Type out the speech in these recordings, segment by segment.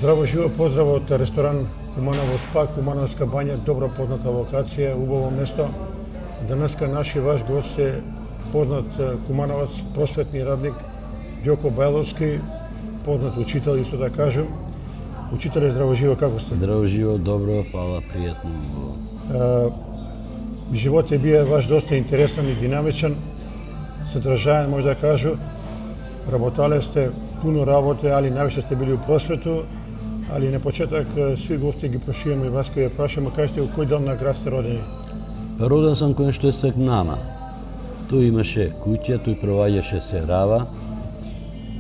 Здраво живо, поздрав од ресторан Куманово СПА, Кумановска бања, добро позната локација, убаво место. Денеска наши ваш гост е познат кумановец, просветни радник Ѓоко Бајловски, познат учител, исто да кажем. Учителе, здраво живо, како сте? Здраво живо, добро, фала, пријатно. Живот е бие ваш доста интересен и динамичен, содржаен, може да кажу. Работале сте пуно работе, али највише сте били у просвету, али на почеток сви гости ги прошиваме и вас кои ја прашаме, кажете у кој дел на град сте родени? Роден сам кој што е Сакнама. Туј имаше куќа, туј проваѓаше се Рава,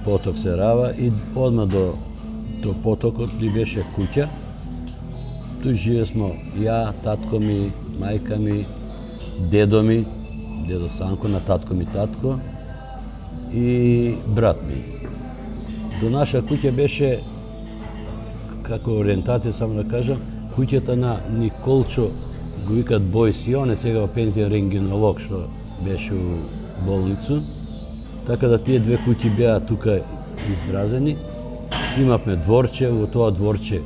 поток се Рава и одма до потокот ни беше куќа. Туј живе смо ја, татко ми, мајка ми, дедо Санко, на татко ми татко и брат ми. До наша куќа беше, како ориентација само да кажам, куќата на Николчо, го викат Бојс, и он е сега во пензија рентгенолог, што беше у болницу. Така да тие две куќи беа тука изразени. Имавме дворче, во тоа дворче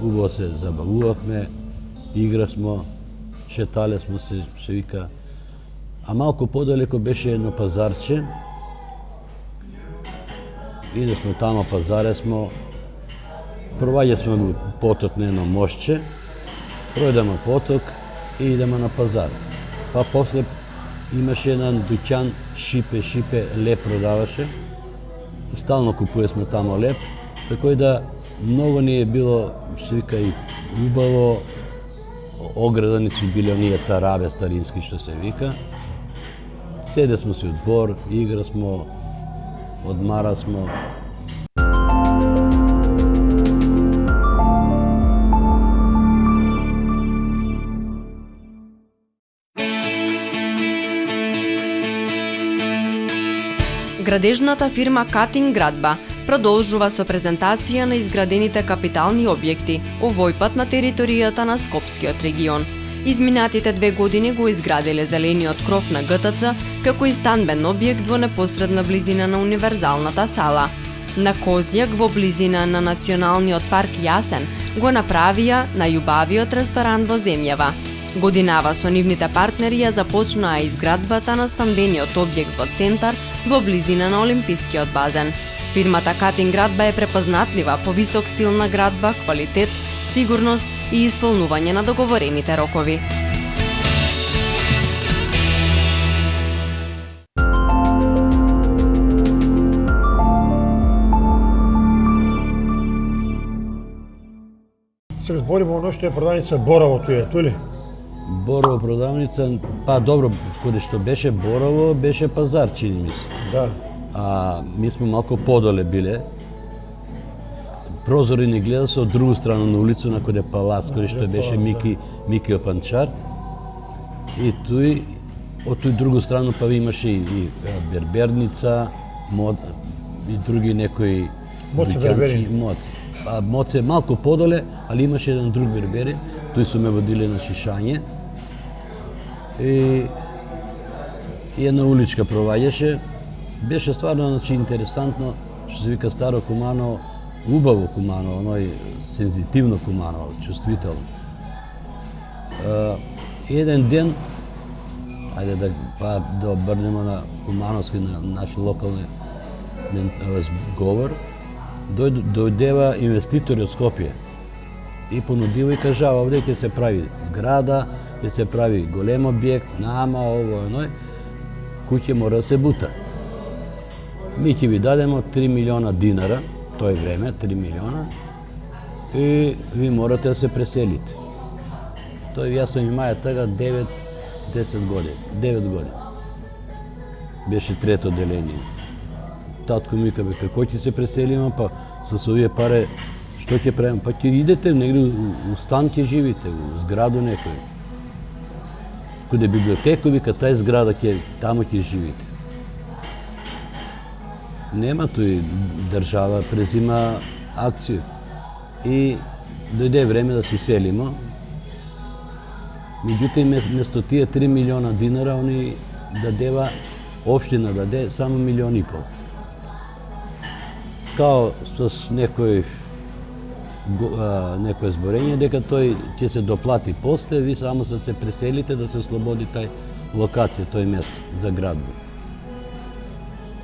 убаво се забавувавме, играсмо, шетале смо се вика. А малку подалеко беше едно пазарче. Иде смо тамо, пазаре смо, проваѓа сме го поток на едно мошче, пројдемо поток и идемо на пазар. Па после имаше еден дуќан, шипе, леп продаваше. И стално купуесме тамо леп, тако да многу ни е било, се вика, и убаво, оградани су биле оние тарабе старински, што се вика. Седе смо си од двор, игра смо, одмара смо. Градежната фирма Катин Градба продолжува со презентација на изградените капитални објекти, овој пат на територијата на Скопскиот регион. Изминатите 2 години го изграделе зелениот кров на ГТЦ, како и станбен објект во непосредна близина на универзалната сала. На Козјак, во близина на Националниот парк Јасен, го направија најубавиот ресторан во земјава. Годинава со нивните партнери ја започнаа изградбата на станбениот објект во центар, во близина на Олимпискиот базен. Фирмата Катин Градба е препознатлива по висок стил на градба, квалитет, сигурност и исполнување на договорените рокови. Се збориме оно што е продавница Борово туе ли? Борово продавница, па добро, каде што беше Борово, беше пазар, чини ми се. Да. А ми сме малку подоле биле. Прозори ни гледа се од другу страна на улицу, на коде палац, коде што беше Мики Опанчар. И туј, од тој другу страна па имаше и берберница, и други некои... Моце бербери. Моце малку подоле, али имаше еден друг бербери, тој су ме водиле на шишање. И една уличка проваѓаше. Беше стварно, значи, интересантно, што се вика старо Куманово, убаво Куманово, оној сензитивно Куманово, чувствително. Еден ден, ајде да обрнемо на Кумановски, на наши локални говор, дојдева инвеститори од Скопје и понудива и кажава, овде ќе се прави зграда, ќе се прави голем објект, нама, ово, оној, куќе мора да се бута. Ми ќе ви дадемо 3 милиона динара, тој време, 3 милиона, и ви морате да се преселите. Јас сум имаја тага 9-10 години, 9 години. Беше трето деление. Татко ми вика, како ќе се преселиме, па со овие паре, што ќе правиме? Па ќе идете негде у стан ќе живите, у зграду некој. Каде библиотека, вика, тај зграда тамо ќе живите. Нема тој, држава презима акција. И дојде време да се селимо. Меѓутоа, место тие 3 милиона динара, они дадева, општина даде само 1,5 милиона. Као с некој некое зборење дека тој ќе се доплати после, ви само се преселите да се ослободи тај локација, тој место за градба.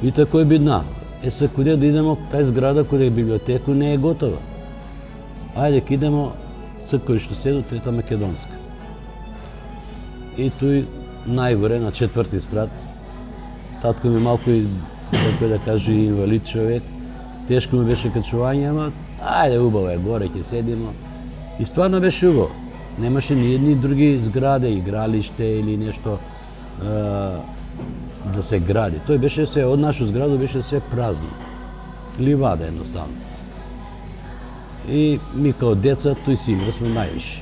И тако е бидна. Се куде да идемо, тај зграда куде е библиотеку не е готова. Ајде ке идемо кој што се до Трета Македонска. И тој најгоре на 4ти спрат. Татко ми малку и, како да кажу, инвалид човек. Тешко му беше качување, ама ајде убаво е, горе ќе седимо. И стварно беше убаво. Немаше ни едни други зграде, игралиште или нешто да се гради. Тој беше се, од нашу зграду беше се празно. Ливада едноставно. И ми као деца, тој си играсме највише.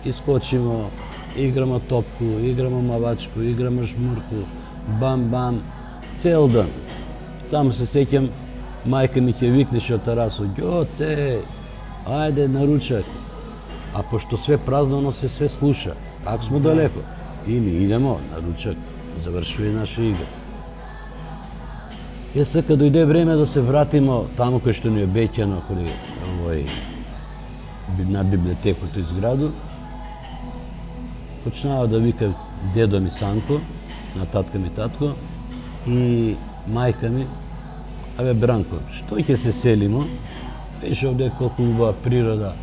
Искочимо, играмо топку, играмо мавачку, играмо жмурку, бам-бам, цел ден. Само се сеќам, мајка ми ќе викнеше од терасо, ѓоце, ајде на ручак. А пошто све празно, оно се све слуша. Ако смо далеко. И ми идемо на ручак, завршува и наша игра. И сега дојде време да се вратимо таму кој што ни обеќано, кој на библиотекото изграду. Почнава да вика дедо ми Санко, на татка ми татко, и мајка ми, абе Бранко, што ќе се селимо? Беше овде колку убава природа,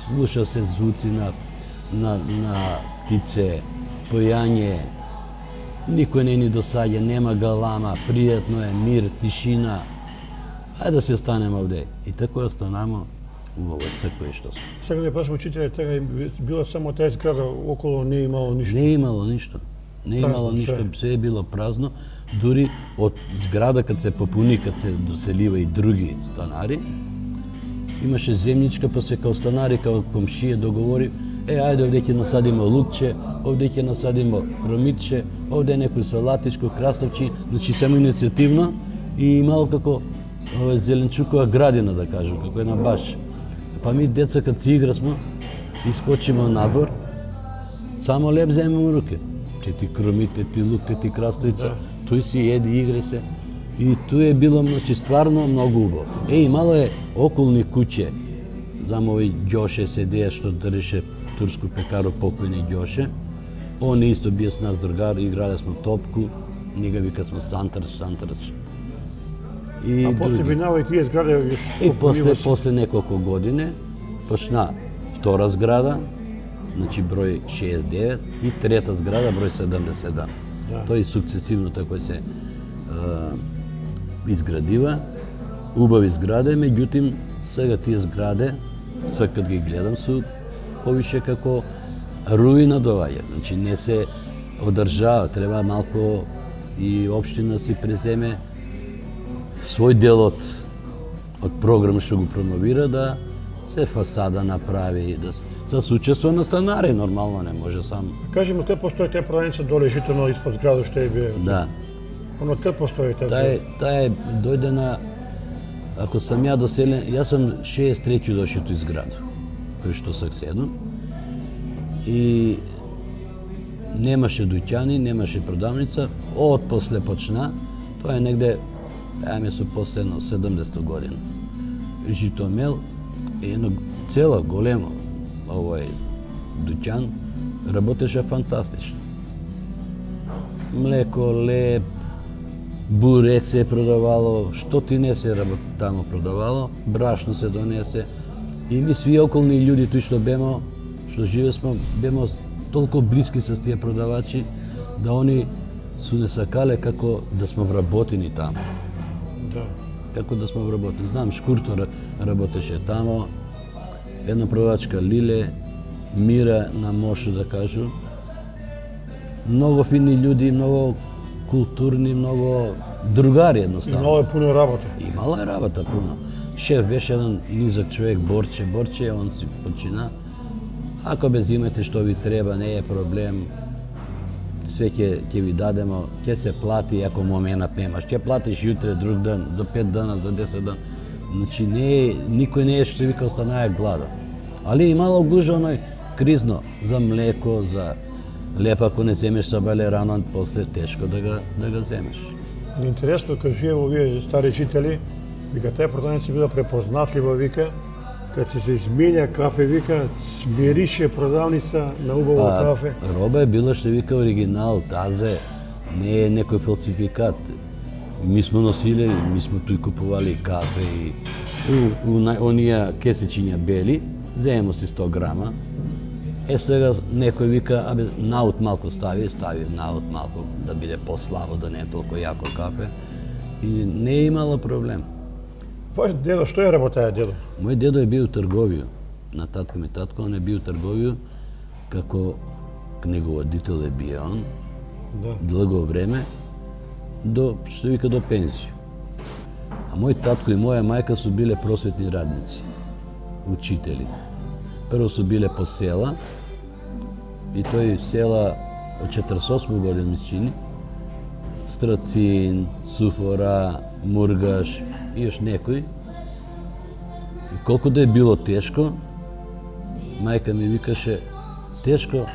слуша се звуци на птице, појање, никој не ни досаѓа, нема галама, пријатно е, мир, тишина. Ајде да се останеме овде. И тако останамо убаво секој што сме. Сега не прашам учителя, тега била само тај зграда, около не имало ништо. Не имало ништо. Не имало ништо, се е било празно. Дури од зграда, кад се попуни, кад се доселива и други станари, имаше земјичка, па се као станари, као комшија договори, ајде овде ќе насадимо лукче, овде ќе насадимо кромитче, овде некој салатичко, краставчи, значи само иницијативно и имало како зеленчукова градина, да кажем, како една баш. Па ми деца кад си играсмо, искочимо надвор, само леп земеме у руке. Ти кромите, ти лук, ти краставица, тој си еди, игре се. И тоа е било, значи, стварно многу убаво. Имало е околни куќе. Знам, овој Ѓоше седеја што држеше турско пекаро, покојни Ѓоше. Он исто бие с нас другар, играле смо топку, ние га викат смо Сантрч. А после минава и тие зграде још И после неколку години почна втора зграда, значи број 69 и трета зграда број 71. Тој сукцесивно тако се изградива, убави зграде, меѓутим сега тие зграде, сега кад ги гледам, су повише како руина доваѓа. Значи не се одржава, треба малку и општина си преземе свој дел од програм што го промовира, да се фасада направи, да се учество на станари, нормално не може сам. Кажи ми, кај постои таа продавница доле житено испод зграда што е бие? Да. Оно кај постои таа зграда? Таа е дојдена, ако сам ја доселен, јас сум 63-ти дошли тој зграду, кој што сак седам. И немаше дуќани, немаше продавница, од после почна, тоа е негде, со последно 70 година. Житомел е едно цело големо овој дуќан, работеше фантастично. Млеко, леб, бурек се продавало, што ти не се таму продавало, брашно се донесе. И ми сви околни луѓе тој што бемо, што живееме, бемо толку блиски со тие продавачи, да они су не сакале како да сме вработени таму. Да. Како да сме вработени. Знам, Шкурто работеше тамо, една продавачка Лиле, Мира на Мошу, да кажу. Многу фини луѓе, многу културни, многу другари едноставно. Имало е пуно работа. Имало е работа пуно. Шеф беше еден низак човек, Борче, он си почина. Ако бе зимете што ви треба, не е проблем. Све ќе ви дадемо, ќе се плати ако моментот немаш. Ќе платиш јутре, друг ден, за 5 дана, за 10 дана. Значи никој не е што вика останае глада. Али имало гужва кризно за млеко, за леп, ако не земеш са беле рано, после тешко да го земеш. Интересно, кога живееме овие стари жители, вика таа продавница била препознатлива, вика, Kad се измилja кафе, вика, смирише продавница на убаво кафе. Роба е била, ще вика, оригинал, тазе, не е некој фалсификат. Ми сме носили, ми сме туј купували кафе и онија кесичиња бели, земемо си 100 грама. Сега некој вика, абе, наут малку стави наут малку да биде послабо, да не е толку јако кафе. И не е имала проблем. Ваш дедо, што е работаја дедо? Мој дедо е бил трговију. На татко ми татко, он е бил трговију, како книговодител е бил он, Да. длго време, до, што вика, до пензија. А мој татко и моја мајка су биле просветни радници, учители. Прво су биле по села, и тој села од 48 година ми чини, Страцин, Суфора, Мургаш и još некои. И колку да е било тешко, мајка ми викаше, тешко,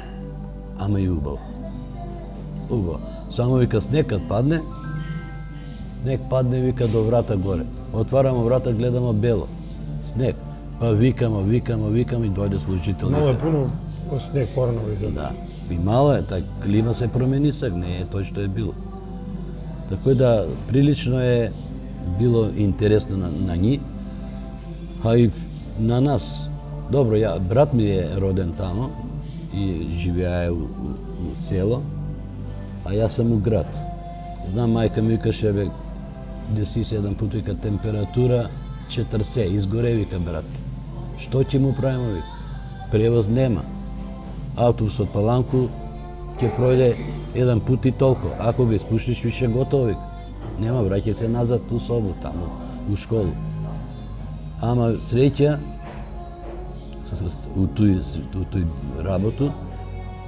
ама и убаво. Убаво. Само вика, снег кад падне, вика, до врата горе. Отварамо врата, гледамо бело. Снег. Па викамо и дојде служител. Мало е пуно снег порано видео. Да. И мало е, так клима се промени сак, не е тој што е било. Така да, прилично е било интересно на нив, а и на нас. Добро, брат ми е роден тамо и живеае у село, а јас сум у град. Знам, мајка ми викаше, бе, деси се еден пут, вика, температура 40, изгоре, вика, брат. Што ќе му правимо, вика? Превоз нема. Автобус од Паланку ќе пројде еден пут и толку. Ако го испуштиш, више готово, вика. Нема, враќај се назад у собу, таму, у школу. Ама среќа, у тој работу,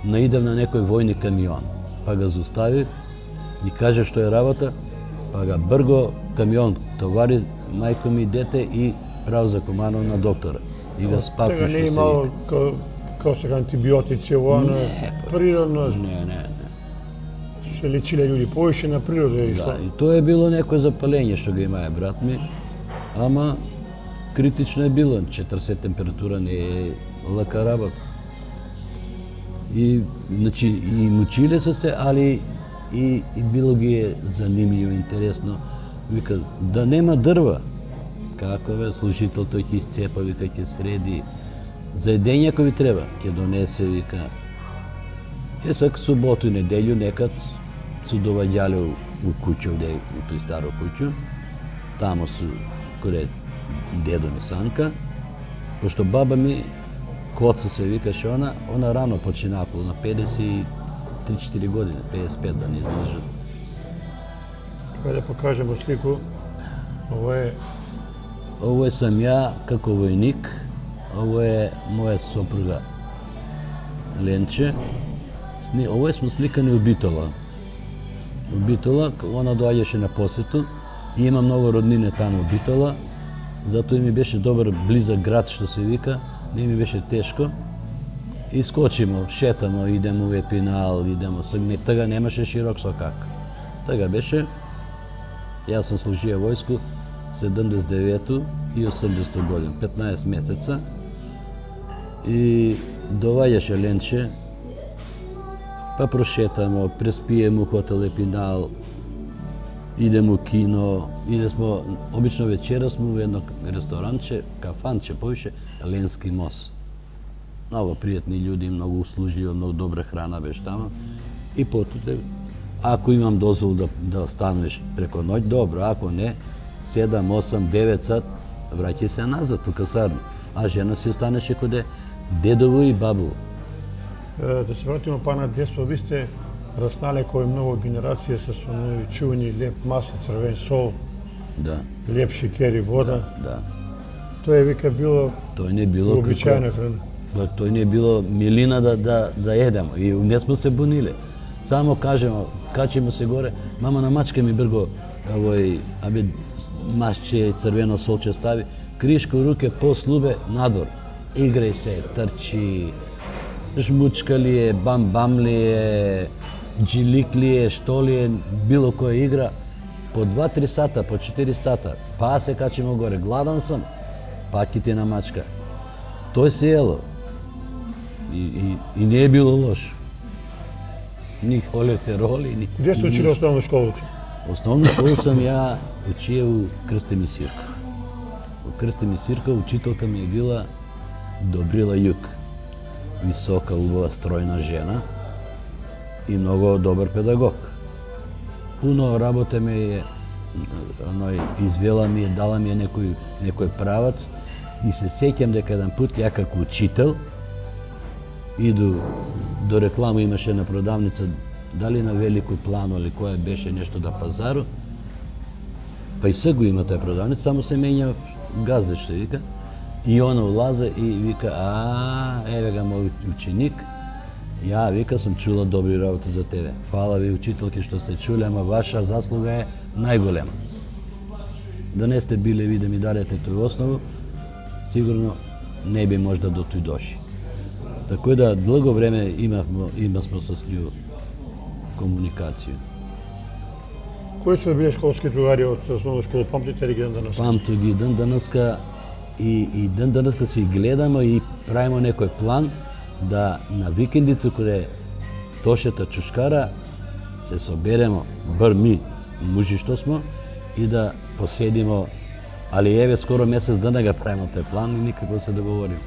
наидев на некој војни камион. Па ga заустави, ми каже што е работа, па ga брго камион товари мајко ми дете и прав за Куманово на доктора. И ga спаси што Тега не се е имало вика. као сега антибиотици, оно природно, Не. се лечиле луѓе повеќе на природа и што. Да, и тоа е било некој запалење што го имае брат ми, ама критично е било, 40 температура не е лака работа. И, значи, и мучиле се, али и било ги е занимљиво, интересно. Вика, да нема дрва. Како бе, служител тој ќе исцепа, вика, ќе среди. За едење ако ви треба, ќе донесе, вика. Сак суботу и неделју некад су доваѓале у куќу, у тој старо куќу. Тамо су, коде дедо ми Санка, пошто баба ми, Коца се викаше она рано почина, околу на 53-4 години, 55 да не излежа. Кај да покажемо слику, Ово е сам ја како војник, ово е моја сопруга Ленче. Ово сме сликани у Битола. У Битола, она доаѓаше на посету и има многу роднине таму у Битола, затоа ми беше добар близак град што се вика, не ми беше тешко. И скочимо, шетамо, идемо у Епинал, идемо Сагне, тага немаше широк сокак. Тага беше, јас сам служија војску 79 и 80 година, 15 месеца. И доваѓаше Ленче, па прошетамо, преспиемо у хотел Епинал, идемо у кино, идемо, обично вечера сме у едно ресторанче, кафанче, повише, Ленски мост. Много пријатни људи, многу услужливо, многу добра храна беше тамо. И потоа, ако имам дозвол да останеш преко ноќ, добро, ако не, 7, 8, 9 сат, враќај се назад у касарна. А жена си останеше коде дедово и бабово. Да се вратимо па на детство, ви сте раснале кој многу генерација со оној чувани леп маса, црвен сол, Да, леп шекер и вода. да. Тоа е вика било Тој не било уобичаена храна. Тој не било милина да едемо и не сме се буниле. Само кажемо, качимо се горе, мама на мачка ми брго овој, абе масче црвено солче стави, кришко руке по слубе надвор. Играј се, трчи, жмучка ли е, бам ли е, джилик ли е, што ли е, било која игра, по 2-3 сата, по 4 сата, па се качимо горе, гладан сам, пак ти на мачка. Тоа се ело. И не е било лошо. Ни холестероли, ни... Где сте учили основна школа? Основна школа сам ја учија у Крсте Мисирка. У Крсте Мисирка учителка ми е била Добрила Јук. Висока, убава, стройна жена и многу добар педагог. Пуно работа ми е, извела ми е, дала ми е некој правац и се сеќам дека еден пат ја како учител иду до реклама имаше на продавница дали на Велико Плано или која беше нешто да пазару. Па и се го има тај продавница, само се менја газде што вика. И она улазе и вика, еве га мој ученик, ја вика сум чула добри работи за тебе. Фала ви учителки што сте чули, ама ваша заслуга е најголема. Да не сте биле ви да ми дадете тој основу, сигурно не би можда до тој доши. Така да длго време имавме со нив комуникација. Кои се биле школски другари од основна школа? Памтите ли ги ден денес? Памту ги ден денеска и ден денеска си гледаме и правиме некој план да на викендица каде тошета чушкара се соберемо, бар ми, мужи што смо, и да поседимо, али еве скоро месец дена ga правиме тој план и никако се договориме.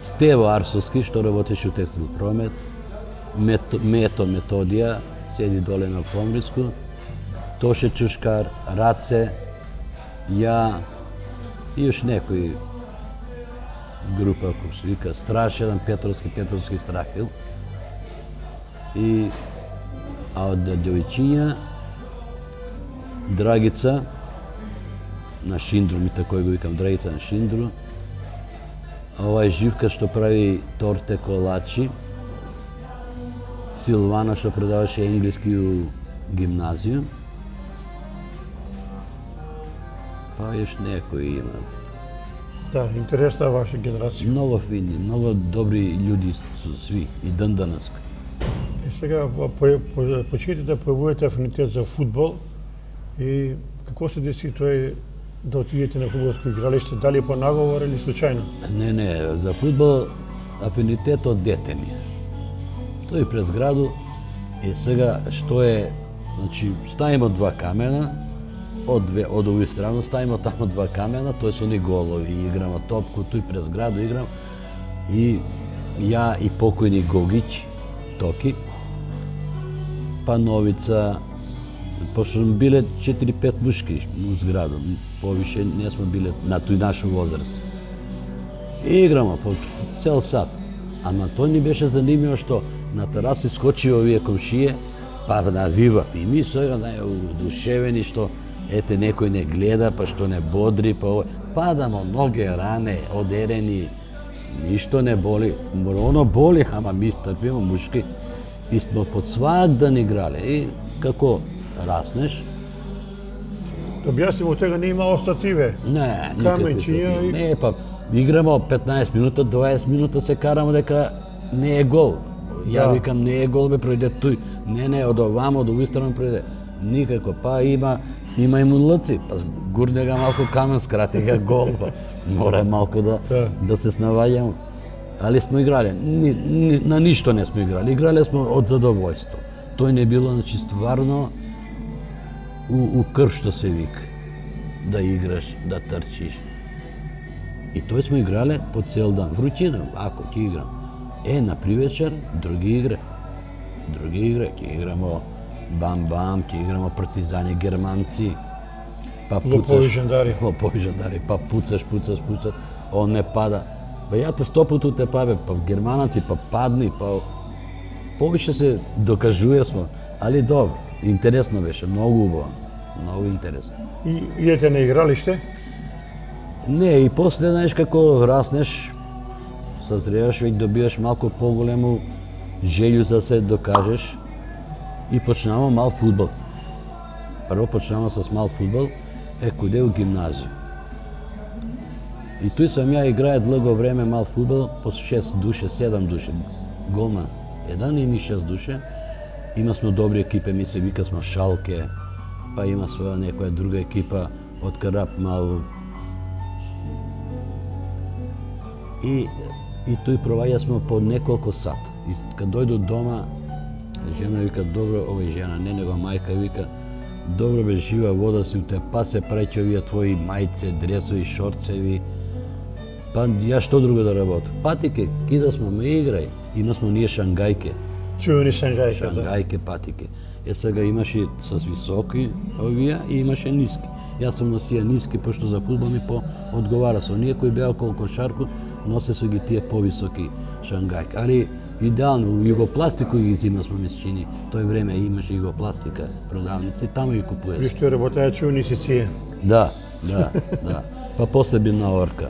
Стево Арсовски, што работеше у Текстил Промет, Мето Методија, седи доле на Помриску, Тоше Чушкар, Раце, ја и уште некои група, како се вика, Страш, еден Петровски Страхил. А од девојчиња, Драгица, на Шиндру, ми тако го викам, Драгица на Шиндру, овај Живка што прави торте колачи, Силвана што предаваше енглиски у гимназију, па још некои има. Да, интересна ваша генерација. Многу фини, многу добри луѓе се сви и ден денеска. И сега почнете да проявувате афинитет за фудбал и како се деси тој да отидете на фудбалско игралиште, дали по наговор или случајно? Не, за фудбал афинитет од дете ми. Тој през граду и сега што е, значи ставимо два камена, од овој страна ставимо тамо два камена, тоа се они голови, играмо топку, тој през граду играм и ја и покојни Гогич, Токи, па Новица, пошто биле 4-5 мушки у зграду, повише не сме биле на тој нашу возраст. И играмо по цел сат. Ама тој ни беше занимљиво што на тераси скочи овие комшије, па навива. И ми сега најудушевени што ете некој не гледа, па што не бодри, па падамо ноге ране, одерени, ништо не боли. Оно боли, ама ми трпимо мушки. И сме под свак ден играле. И како раснеш? Објаснимо, тега не има остативе. Не, камењчиња и... Не, па играмо 15 минута, 20 минута се карамо дека не е гол. Ја викам не е гол, бе пројде тој. Не, од овамо, од овој страна пројде. Никако, па има и мудлаци, па гурне га малку камен, скрати га гол, па мора малку да се снаваѓамо. Али сме играли, на ништо не сме играли, играли сме од задовојство. Тој не било, значи, стварно у крв што се вика, да играш, да трчиш. И тој сме играле по цел дан, врутина, ако ти играм. На привечер, други игре, ти играмо бам-бам, ти играмо партизани, германци, па пуцаш. Лопови жандари, па пуцаш, он не пада. Па ја те 100 путу те пабе, па германаци, па падни, па... Повише се докажуе смо, али добро, интересно беше, многу убаво, многу интересно. И идете на игралиште? Не, и после, знаеш, како раснеш, созреваш, веќе добиваш малку поголему желју за се докажеш и почнемо мал фудбал. Прво почнемо с мал фудбал, куде у гимназија. И тој сам ја играе длго време мал фудбал, по 6 душе, 7 душе. Голман еден и ми 6 душе. Има сме добри екипе, ми се вика сме Шалке, па има своја некоја друга екипа од Карап мал. И тој проваѓа сме по неколку сат. И кад дојду дома, жена вика, добро, овој жена, не него мајка вика, добро бе жива вода си уте, па се преќи овие твои мајце, дресови, шорцеви, па ја што друго да работам? Патике, кида сме, ме играј. Има сме ние шангајке. Чујени шангајка, да. Шангајке, патике. Сега имаше с високи овие и имаше ниски. Јас сум носија ниски, пошто за фудбал ми одговара со оние кои беа околу кошарку, носе со ги тие повисоки шангајки. Али идеално, у Југопластику ги зима сме ми се чини. Тој време имаше Југопластика, продавници, таму ги купуеш. Ви што работеа чујени сиција. Да. Па после би на Орка.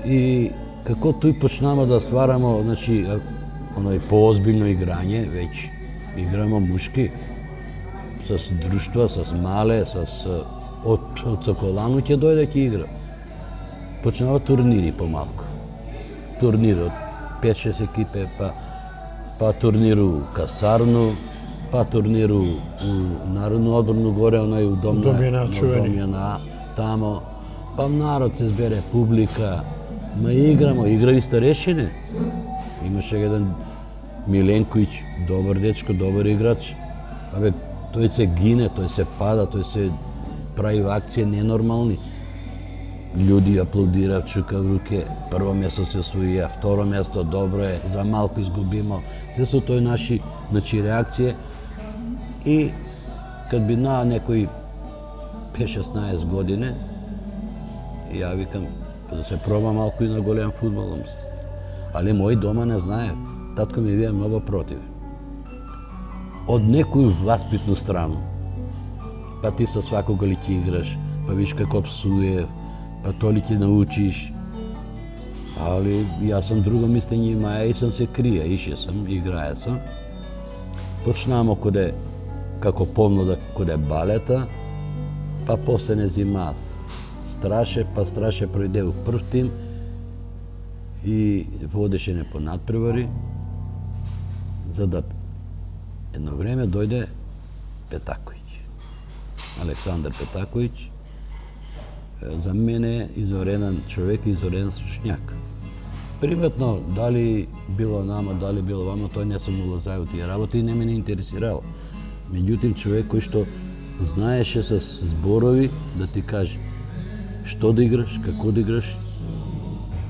И како тој почнаме да стварамо, значи, оној поозбилно играње, веќе играмо мушки, с друштва, с мале, од Соколану ќе дојде ќе игра. Почнава турнири помалку. Турнир од 5-6 екипе, па турнир у Касарну, па турнир у Народно одборно горе, оној у Домјана, тамо, па народ се збере, публика, играви старешине. Имаше еден Миленковиќ, добар дечко, добар играч. Тој се гине, тој се пада, тој се прави акции ненормални. Луѓе аплодираат, чукаат руке, прво место се освоија, второ место, добро е, за малку изгубимо. Се со тој наши реакcije. И кад би на некои 5-16 години, ја викам да се проба малку и на голем фудбал. Али мој дома не знае, татко ми бија многу против. Од некој васпитну страну. Па ти со свакога ли ќе играш, па виш како псуе, па то ли ќе научиш. Али јас сам друго мислење имаја и сам се крија, ише сам, играе сам. Почнаамо како помно коде балета, па после не зимаат. Страше пројде у прв тим и водеше не по надпревари, за да едно време дојде Петаковиќ. Александар Петаковиќ, за мене извареден човек, извареден стручњак. Приватно, дали било нама, дали било вама, тој не сум улазај у тие работи и не ме не интересирало. Меѓутим, човек кој што знаеше с зборови да ти каже што да играш, како да играш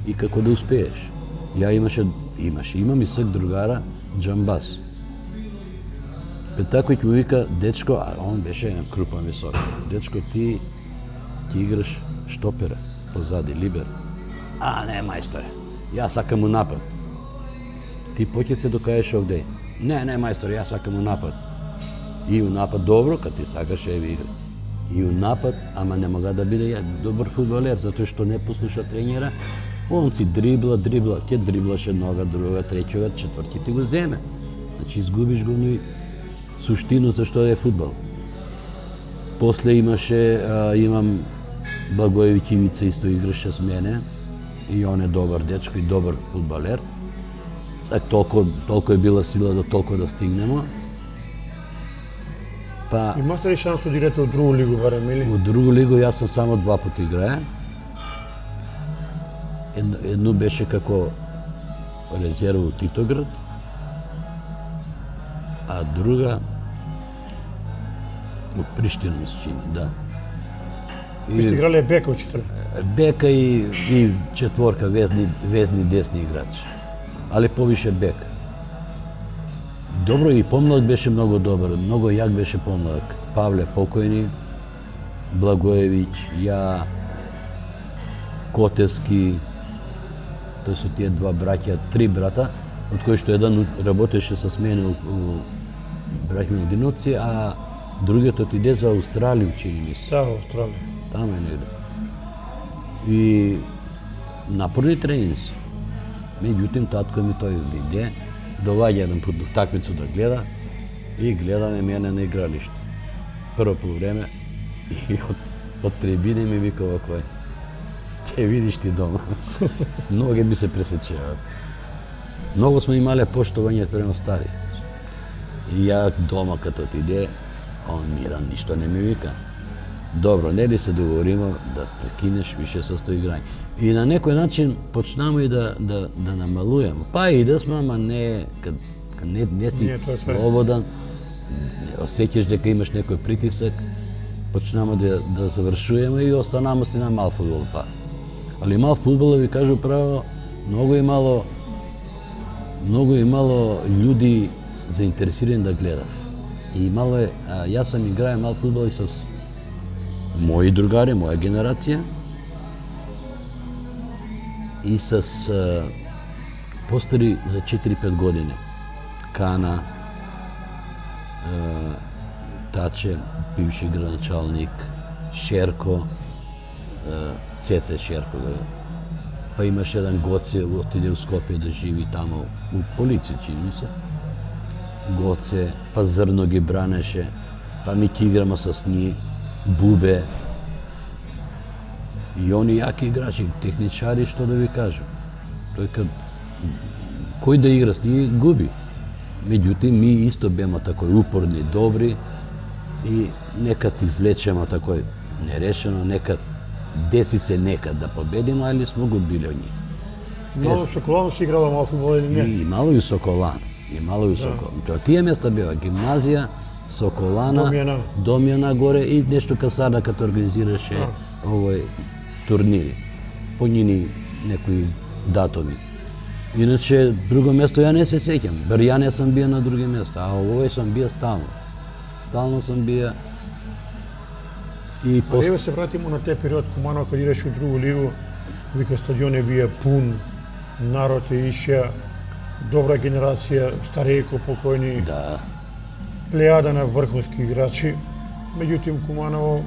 и како да успееш. Ја имам и сак другара, Джамбас. Петаковиќ му вика, дечко, а он беше крупан висок. Дечко, ти играш штопера, позади, либер. А, не, мајсторе, ја сакам у напад. Ти поќе се докажеш овде. Не, мајсторе, ја сакам у напад. И у напад добро, кад ти сакаш, еве игра. И у напад, ама не мога да биде добар фудбалер, затоа што не послуша тренера. Он си дрибла, ќе дриблаше нога, друга, тречога, четврти ти го земе. Значи, изгубиш го и суштину за што е фудбал. После имам Благоевиќ Ивица, исто играше с мене. И он е добар дечко и добар фудбалер. Толку е била сила до толку да стигнемо. Имате ли шансу да идете у другу лигу, барем, или? У другу лигу јас сам само 2 пати играе. Едно беше како резерва у Титоград, а друга у Приштина, ми се чини, да. Ви сте играле бека учител? Бека и четворка, везни десни играч. Али повише бек. Добро и помладок беше многу добар, многу јак беше помладок. Павле покојни, Благоевиќ, ја, Котевски, тоа се тие 2 браќа, 3 брата, од кои што еден работеше со мене у браќни одиноци, а другиот отиде за Австралија, чини ми се. Да, Австралија. Тамо е негде. И напорни тренинзи. Меѓутим, татко ми тој виде, доваѓа еден пут такмицу да гледа и гледаме мене на игралиште. Прво полувреме и од трибини ми вика овако е. Ќе видиш ти дома. Ноге ми се пресечеваат. Многу сме имале поштовање према стари. И ја дома като отиде, он миран, ништо не ми вика. добро, нели се договоримо да прекинеш више со тоа играње. И на некој начин почнемо и да намалуваме. Па и да сме, ама не, кад не си Не, тоа е све. слободан, осеќаш дека имаш некој притисак, почнемо да завршуваме и останамо си на мал фудбал па. Али мал фудбал, ви кажу право, многу и мало луѓи заинтересирани да гледат. И мало е, јас сам играе мал фудбал и с мои другари, моја генерација и с постари за 4-5 години. Кана, Таче, бивши градоначалник, Шерко, Цеце Шерко. Па имаше еден Гоце, отиде у Скопје да живи тамо, у полиција, чини ми се. Гоце, па Зрно ги бранеше, па ми ќе играмо с ние, Бубе. И они јаки играчи, техничари, што да ви кажам. Тој кад кој да игра с ние, губи. Меѓутоа, ми исто бемо такој упорни, добри и некад извлечемо такој нерешено, некад деси се некад да победиме, али сме го били од нив. Мало Соколано си играла мал фудбал или не? И мало и Соколан. И мало и Соколан. Тоа тие места беа гимназија, Соколана, Домјана горе и нешто касада като организираше овој турнири. По нини некои датоми. Иначе друго место ја не се сеќам. Бар ја не сам бија на други места, а овој сам бија стално. Стално сам бија. И Еве се вратимо на те период Куманово кога идеш у другу лигу, вика стадион е бија пун, народ е иша, добра генерација, старејко покојни, да, плејада на врховски играчи. Меѓутоа Куманово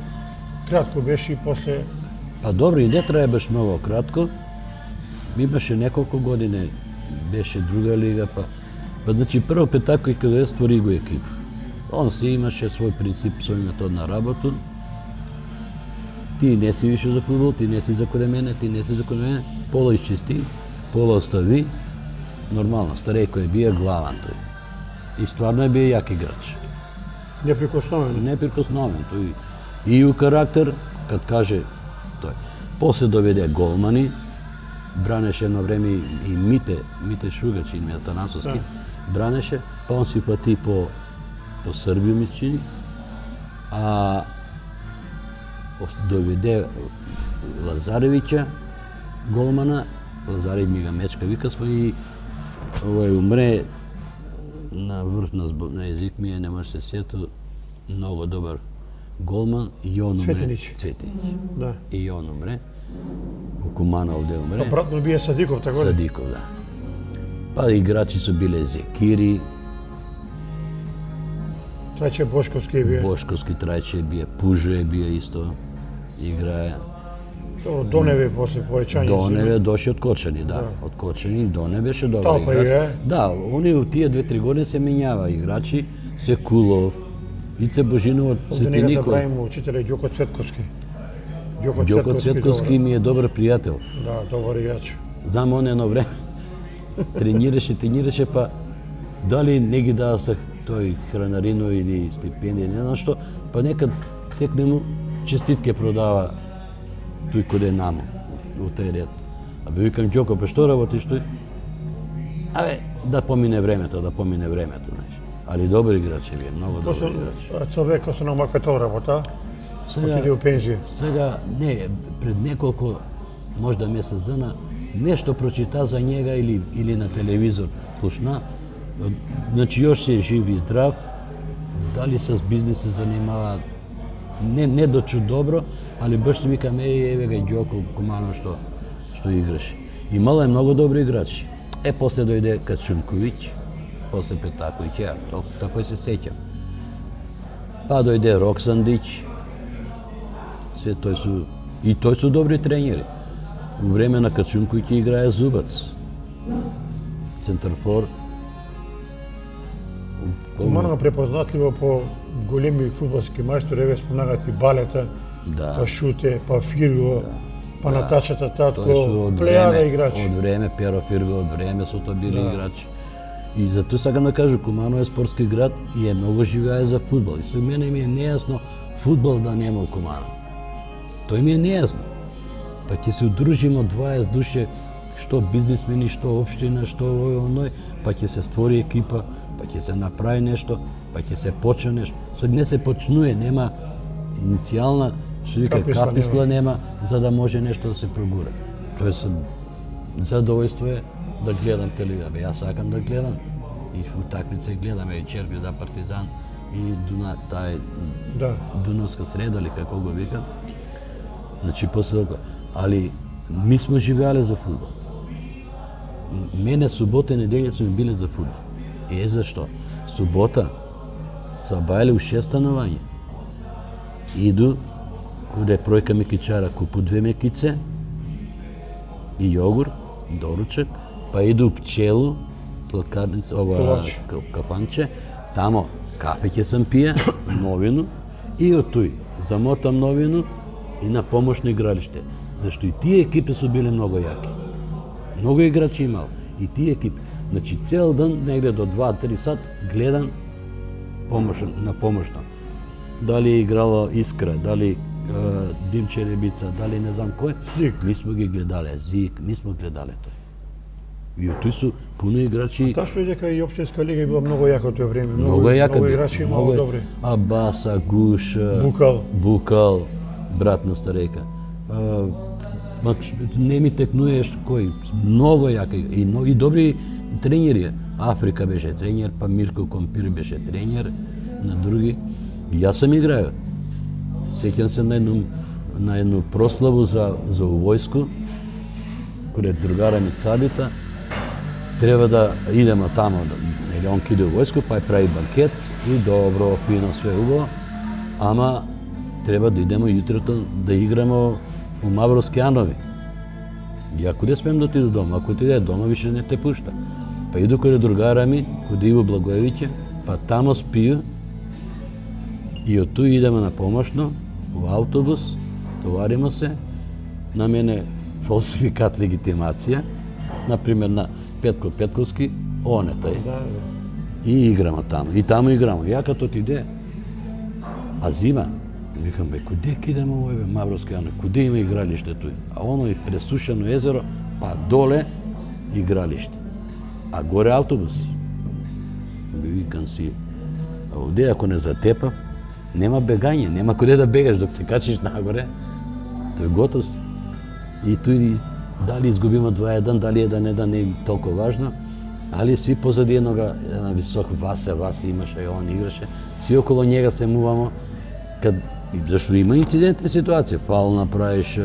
кратко беше и после па добро, и не трае баш многу кратко. Имаше неколку години, беше друга лига, па значи прво Петако и каде створи го екип. Он си имаше свој принцип, свој метод на работу. Ти не си више за фудбал, ти не си за коде мене, ти не си за коде мене. Пола изчисти, пола остави. Нормално, старејко е бија главан тој. И стварно е бија јак играч. неприкосновен. Неприкосновен тој. И у карактер, кад каже тој. После доведе голмани, бранеше едно време и Мите Шуга, чини ми Атанасовски, бранеше, па он си пати по Србија ми чини, а доведе Лазаревиќа, голмана, Лазарев ми га мечка, вика сме и овој умре на врв на език ми е, не може се сету, многу добар голман, и он умре. Цветинич. Да. И он умре. У Куманово овде умре. Па братно бија Садиков, така ли? Садиков, да. Па играчи су биле Зекири, Трајче Бошковски бија. Бошковски Трајче бија, Пужо е бија исто, играе. Доневе после појачање. Доневе доше од Кочани, да. Од Кочани, Доне беше добар Талпа играч. играе? Да, они у тие 2-3 години се менјава играчи, се Кулов, Ице Божинов, Овде не Свети го Никол. забравимо учителе Ѓоко Цветковски. Ѓоко Цветковски ми е добар пријател. Да, добар играч. Знам, он едно време тренираше, па дали не ги дава са тој хранарино или стипендија, не знам што, па некад текне му честитке продава тој коде намо, у тај ред. А бе викам, Ѓоко, па што работиш тој? Абе, да помине времето, знаеш. Али добар играч е, многу добар играч. Цовек се намака тоа работа, отиде у пензија. Сега, не, пред неколку, можда месец дана, нешто прочита за njega или на телевизор слушна. Значи, још се жив и здрав, дали с бизнес се занимава, не дочу добро, али баш си викам, еве га Ѓоко Куманово што играше. Имало е многу добри играчи. После дојде Качунковиќ, после Петако и ќе, тако се сеќам. Па дојде Роксандиќ, све тој су добри тренери. У време на Качунковиќ играе Зубац, центарфор. Куманово препознатливо по големи фудбалски мајстори, еве спомнагат и Балета, Да. па Шуте, па Фирго, па Натачата Татко, Тој су од плејада играчи. Од време Перо Фирго, од време су тоа били играчи. И затоа сакам да кажу, Куманово е спортски град и е многу живее за фудбал. И со мене ми е нејасно фудбал да нема у Куманово. Тој ми е нејасно. Па ќе се удружимо 20 души, што бизнисмени, што општина, што овој оној, па ќе се створи екипа, па ќе се направи нешто, па ќе се почне нешто. Со не се почнуе, нема иницијална, што вика каписла нема, за да може нешто да се прогура. Тоа е задоволство е да гледам телевизија. Јас сакам да гледам и утакмица гледаме и Черби за Партизан и Дунавска среда или како го викам. Значи после тоа, али ми сме живеале за фудбал. Мене субота и неделја сме биле за фудбал. И зашто? Субота са бајале у 6 станување. Иду каде пројка мекичара, купу 2 мекице и јогурт, доручак, па иду у Пчелу, сладкарница, кафанче, тамо кафе ќе сам пие, новину, и од тој замотам новину и на помошно игралиште. Зашто и тие екипи су биле многу јаки. Многу играчи имал. И тие екипи. Значи цел ден, негде до 2-3 сат, гледам на помошно. Дали е играла Искра, дали Димче Рибица, дали не знам кој. Зик. Ми сме ги гледале, Зик, ми сме гледале тој. И тој су пуно играчи. Ташно е дека и општинска лига е била многу јака од тоа време. Многу јака. Многу играчи многу добри. Абаса, Гуш, Букал, брат на старека. Не ми текнуеш кој, многу јака и добри тренери. Африка беше тренер, па Мирко Компир беше тренер, на други. Јас сам играју. Сеќам се на едну прославу за војско, каде другара ми Цабита, треба да идемо тамо, или он киде у војско, па прави банкет и добро, фино, све убаво, ама треба да идемо јутрото да играмо у Мавровски Анови. И ако не смеем да отиду дома, ако отиде дома, више не те пушта. Па иду каде другара ми, каде Иво Благоевиќе, па тамо спию и од тој идеме на помошно, у автобус, товаримо се, на мене фалсификат легитимација, например на Петко Петковски, он е тај. И играмо тамо, и тамо играмо. Ја като отиде, а зима, викам, бе, куде кидемо овој Мавровски Анови, куде има игралиште тој? А оно и пресушено езеро, па доле игралиште. А горе автобус. Викам си, овде ако не затепа, нема бегање, нема куде да бегаш док се качиш нагоре, тој готов си. И тој дали изгубимо 2-1, дали 1-1 не е толку важно, али сви позади еден висок Васе имаше и он играше, сви около njega се мувамо, зашто има инцидентни ситуации, фал направиш,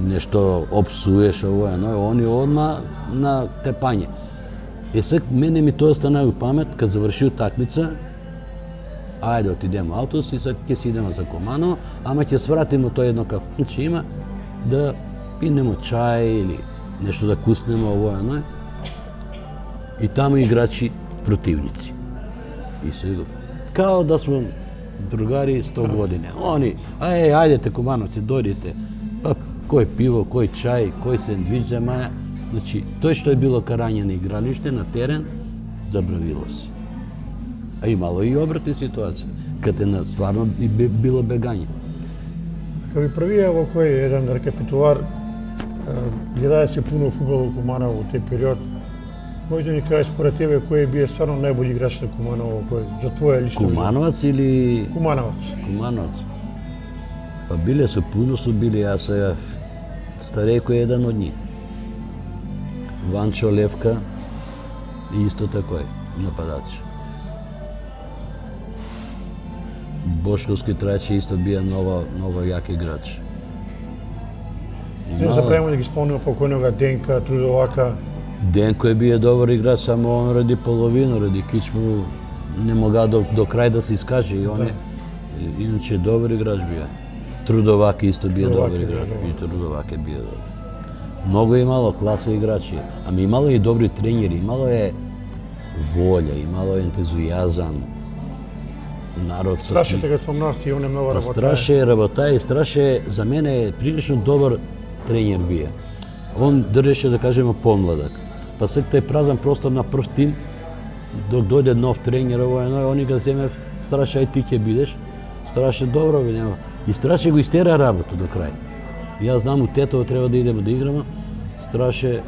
нешто опсуеш, ово едно, они одма на тепање. И сега мене ми тоа стана у памет, кад заврши утакмица, ајде отидемо автобус и сега ќе си идемо за Куманово, ама ќе свратимо тоа едно кафанче има, да пинемо чај или нешто да куснемо ово едно. И таму играчи противници. И сега, као да сме другари 100 години. Они, ајдете Кумановци, дојдите. Па кој пиво, кој чај, кој сендвич земаја. Значи, тој што е било карање на игралиште, на терен, забравило се. А имало и обратни ситуации, каде стварно било бегање. Кај ви правија во кој еден рекапитулар, гледае се пуно фудбал во Куманово во тој период, може да ни кажеш според тебе кој бие стварно најбољи играч на Куманово, кој за твоја лична Кумановац или Кумановац? Кумановац. Па биле су пуно су били, јас сега старејко е еден од нив. Ванчо Левка исто такој нападач. Бошковски Трајче исто бија ново јак играч. Не забравимо да ги спомнимо покојнога Денка, Трудовака. Денко е бие добар играч, само он ради половина, ради кичму не мога до крај да се искаже и он е иначе добар играч бија. Трудовак исто бие добар играч, и Трудовак е бие добар. Многу имало класа играчи, ами имало и добри тренери, имало е волја, имало е ентузијазам. Народ Страше така спомнавте и он е многу работа. Страше работа и страше за мене е прилично добар тренер бие. Он држеше да кажеме помладак. Па сега тај празан простор на прв тим, док дојде нов тренер, ово едно, они го земе, страше, ај ти ќе бидеш. Страше добро, нема. И Страше го истера работа до крај. Јас знам, у Тетово треба да идеме да играме. Страше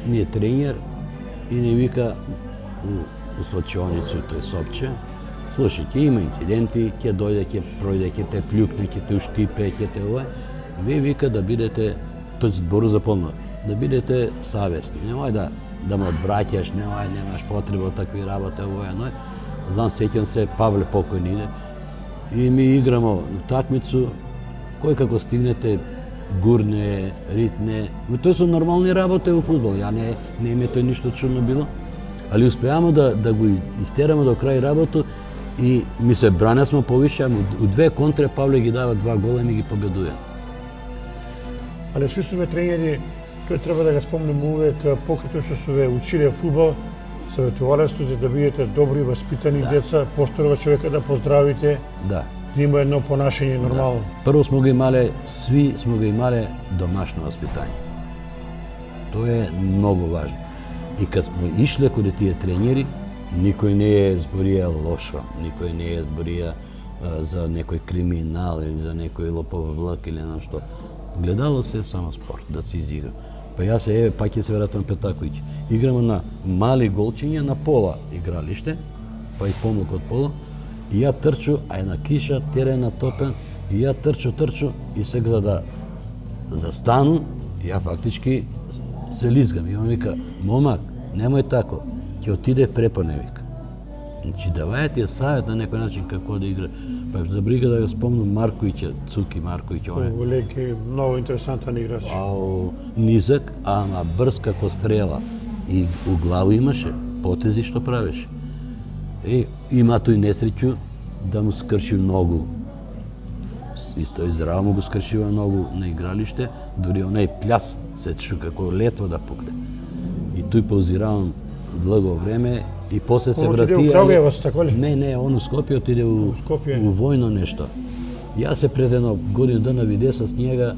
ми е тренер и не вика у случајоницу, тој Сопче. Слушај, ќе има инциденти, ќе дојде, ќе пројде, ќе те плюкне, ќе те уштипе, ќе те ова. Вие вика да бидете, тој збору за полно, да бидете савесни. Немој да ме одвраќаш, немаш потреба од такви работи, ова е. Знам, сеќам се, Павле покојни иде. И ми играмо такмицу, кој како стигнете, гурне, ритне. Но тоа се нормални работи у фудбал. Ја не име тој ништо чудно било. Али успеамо да го истерамо до крај работу и ми се бранесмо повише, у две контре Павле ги дава 2 гола и ми ги победуе. Але сви сме тренери, тој треба да го спомнем увек, покрито што се ве училе фудбал, советувале сте за да бидете добри, воспитани деца, посторува човека да поздравите, Да. да има едно понашање нормално. Прво смо го имале, сви смо го имале домашно воспитање. Тоа е многу важно. И кад смо ишле каде тие тренери, никој не е зборија лошо, никој не е зборија за некој криминал или за некој лоповлак или нешто. Гледало се само спорт, да се изигра. Па јас пак ќе се вратам Петаковиќ. Играме на мали голчиња на пола игралиште, па и помалку од пола. И ја трчу, а е на киша, терен натопен, и ја трчу и сега за да застану, ја фактички се лизгам. И он вика, момак, немој тако, ќе отиде препоне, вика. Значи, даваја ти савет на некој начин како да игра. Па за брига да го спомнам Марковиќа, Цуки Марковиќ, он е Велики, многу интересантен играч. низак, ама брз како стрела. И у глава имаше потези што правеше. Има тој несреќу да му скрши ногу. И тој здраво му го скршива ногу на игралиште, дури онај пљас се чу како летва да пукне. И тој паузиравам длго време и после се Он врати. отиде у Крагуевац, така ли? Не, он у Скопје отиде у Скопје. војно нешто. Јас се пред едно година дана виде с njega,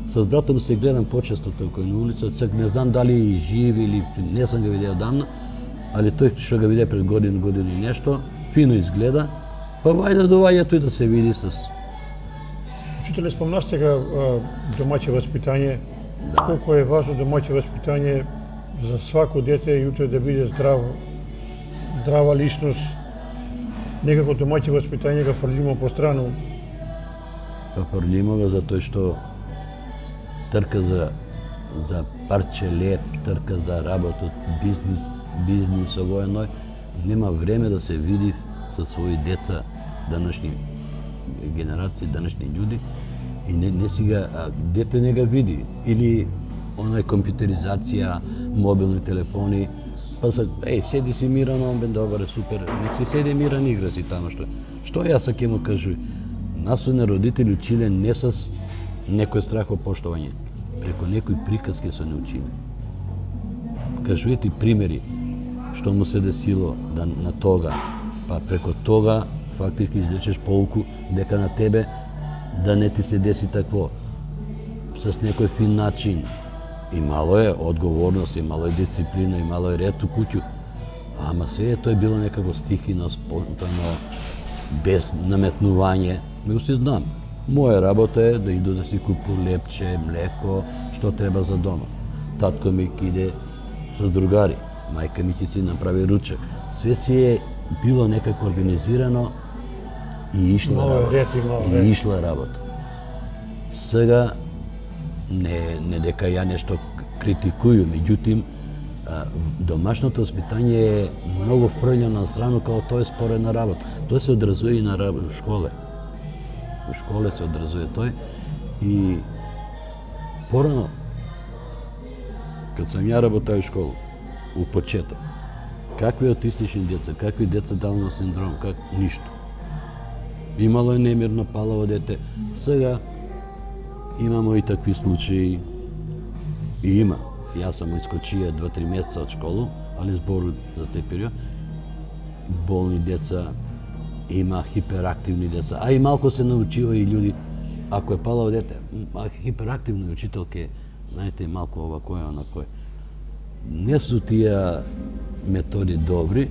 с братом се гледам почесто тој на улица, сега не знам дали жив или не сам го видео давно, али тој што го виде пред година и нешто, фино изгледа, па вајде доваѓа тој да се види с... Учителе, спомнав сега домаќе воспитање. Колко е важно домаќе воспитање за свако дете јутре да биде здрава личност. Некако домаќе воспитање го фрлимо по страну. Па фрлимо го затоа што трка за парче леп, трка за работа, бизнис, ово едно, нема време да се види со своји деца, данашни генерации, данашни људи, и не сега, дете не ga види. Или онај компјутеризација, мобилни телефони, па се, седи си мирано, бе добре, супер, нек си седи миран, игра си тамо што јас ќе му кажу, насоне родители училе не с некој страхо поштовање, преку некој приказки се не училе. Кажуете примери што му се десило на тога, па преку тога фактички извлечеш полку дека на тебе да не ти се деси такво. С некој фин начин. Имало е одговорност, имало е дисциплина, имало е ред у куќу. Ама све тоа е било некако стихино, спонтано, без наметнување. Него си знам. Моја работа е да иду да си купу лепче, млеко, што треба за дома. Татко ми иде с другари, мајка ми ќе си направи ручек. Све си е било некако организирано и ишла работа. Сега не дека ја нешто критикују, меѓутим домашното воспитање е многу фрлено на страну као тоа е споредна работа. Тоа се одразува и на школе. У школе се одразува тој и порано кад сам ја работеа у школу, у почеток, какви аутистични деца, какви деца Даунов синдром, ништо. Имало е немирно палаво дете. Сега имамо и такви случаи. И има. Јас сам искочија 2-3 месеца од школу, али збору за тој период. Болни деца, има хиперактивни деца, а и малку се научива и људи. Ако е палаво дете, хиперактивна учителке, знаете, малку овако е, онако е. Не су тие методи добри,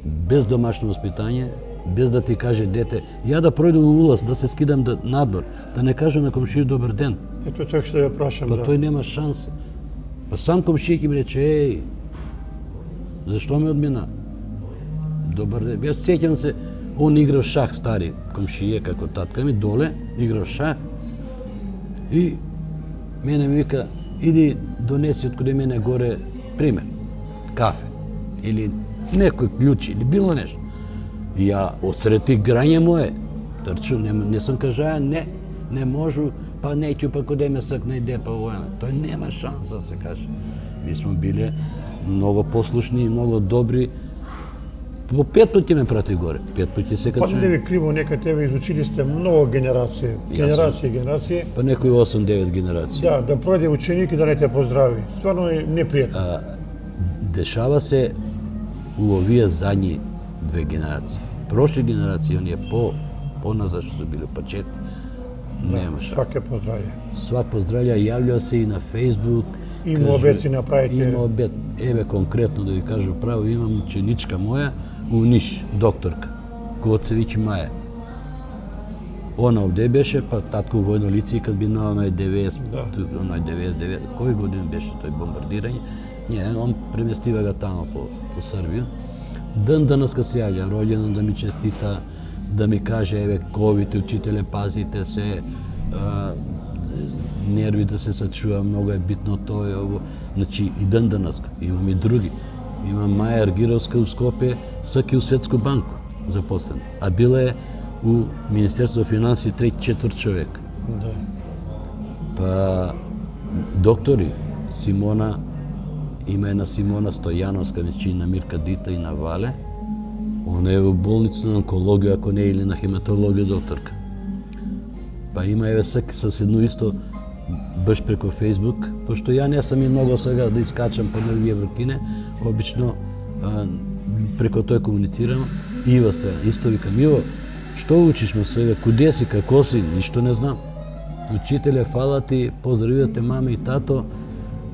без домашно воспитање, без да ти каже дете, ја да пројдам у улаз, да се скидам надвор, да не кажам на комшија добар ден. Ето тоа што ја прашам, Па да. тој нема шанса. Па сам комшија ќе ми рече, еј, зашто ме одмина? Добар ден. Јас сеќам се, он играв шах, стари комшија, како татка ми, доле, играв шах. И мене ми вика, иди донеси од каде мене горе, пример, кафе, или некој клjuč, или било нешто. И ја одсред играње мое, трчу, не сум кажаја, не можу, па неќу, па коде ме сакне иде, па војна. Тој нема шанса, се каже. Ми сме биле многу послушни и многу добри. По 5 пати ме прати горе, 5 пати се Па качува. не ви криво, нека тебе изучили сте многу генерации. Па некои 8-9 генерации. Да, да пројде ученик и да не те поздрави. Стварно е непријатно. Дешава се у овие задњи 2 генерации. Прошли генерации, оние поназад што се биле пачет, нема шанса. Сваке поздравје. Свак поздравља, јавља се и на Facebook. Има обед си направите. Има обед. Еве конкретно да ви кажам право, имам ученичка моја у Ниш, докторка, Коцевиќ Маја. Она овде беше, па татко у војно лице, кад би на оној 90, Да. оној 99, кој годин беше тој бомбардирање? Не, он преместива га тамо по Србија. Ден денеска се јавја, роѓендан да ми честита, да ми каже, еве, ковите, учителе, пазите се, нерви да се сачува, многу е битно тоа и ово. Значи, и ден денеска. Имам и други. Имам Маја Аргировска у Скопје, саки у Светску банку запослена. А била е у Министерство финансии 3-4 човек. Да. Па, доктори, Симона, има една Симона Стојановска, значи на Мирка Дита и на Вале. Она е во болница на онкологија, ако не или на хематологија докторка. Па има еве саки с едно исто баш преку Facebook, пошто ја не сам и многу сега да искачам по новие вракине, обично преку тој комуницирам. Ива Стојан, исто викам, Иво, што учиш ме сега, куде си, како си, ништо не знам. Учителе, фала ти, поздравувате мама и тато.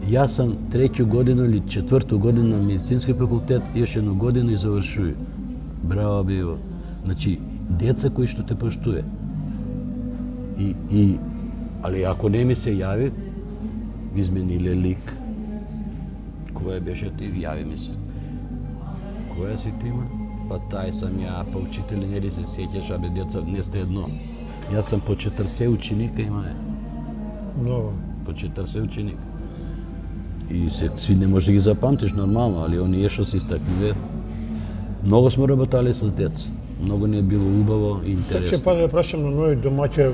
Јас сам 3-ќу година или 4-ту година на медицински факултет, јаш едно година и завршуј. Браво, Иво. Значи, деца кои што те поштуе. Али ако не ми се јави, измениле лик. Која беше ти, јави ми се. Која си ти има? Па тај сам ја, па учители не ли се сеќаш, абе деца, не сте едно. Јас сам по 40 ученика имаме. Многу. По 40 ученика. И си не можеш да ги запамтиш нормално, али оние што се истакнуве, многу сме работали с деца. Многу ни е било убаво и Сега ќе интересно. па да прашам на нови домаќе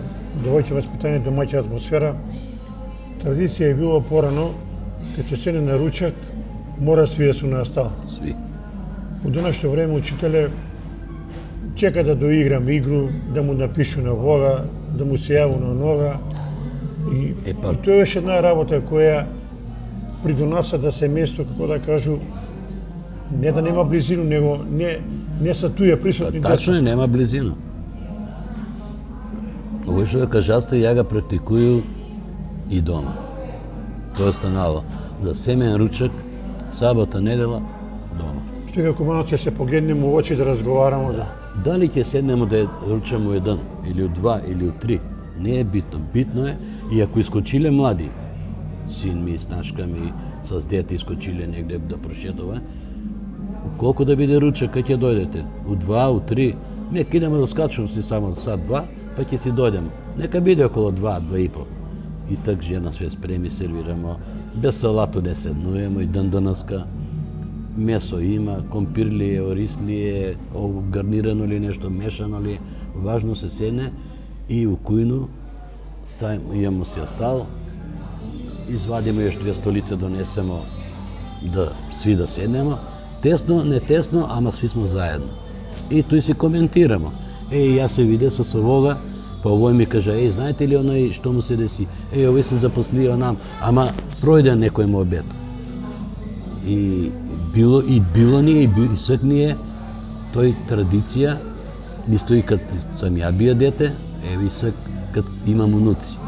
васпитање, домаќа атмосфера. Традиција е било порано, кога се седне на ручак, мора сви да се настал. Сви. По денешно време учителе чека да доиграм игру, да му напишу на вога, да му се јаву на нога. И тоа беше една работа која придонаса да се место, како да кажу, не да нема близину, него не са туја присутни деца. Тачно е, нема близина. Овој што ја кажасте, ја га практикуju и дома. Тоа станало. За семен ручак, сабота, недела, дома. Што како малку ќе се погледнеме у очи да разговарамо за. Дали ќе седнемо да ручаме у еден, или у два, или у три, не е битно. Битно е, и ако искочиле млади, син ми, снашка ми, с дете искочиле негде да прошетува, колку да биде ручак кога ќе дојдете? У два, у три, нека идеме да скачувам си само сат-два, па ќе си дојдем. Нека биде около 2-2,5. И так жена све спреми, сервирамо, без салато не седнуемо и ден денеска. Месо има, компир ли е, ориз ли е, гарнирано ли е нешто, мешано ли е, важно се седне и у кујну имамо си остал, извадиме још 2 столице, донесемо да сви да седнемо, тесно, не тесно, ама сви сме заедно. И тој си коментирамо. Јас се виде со овога, па овој ми кажа, знаете ли оној што му се деси? Овој се запослио нам, ама пројде некој му обед. И било ни и сак ни е тој традиција, исто и кад сам ја бија дете, и сак кад имам унуци,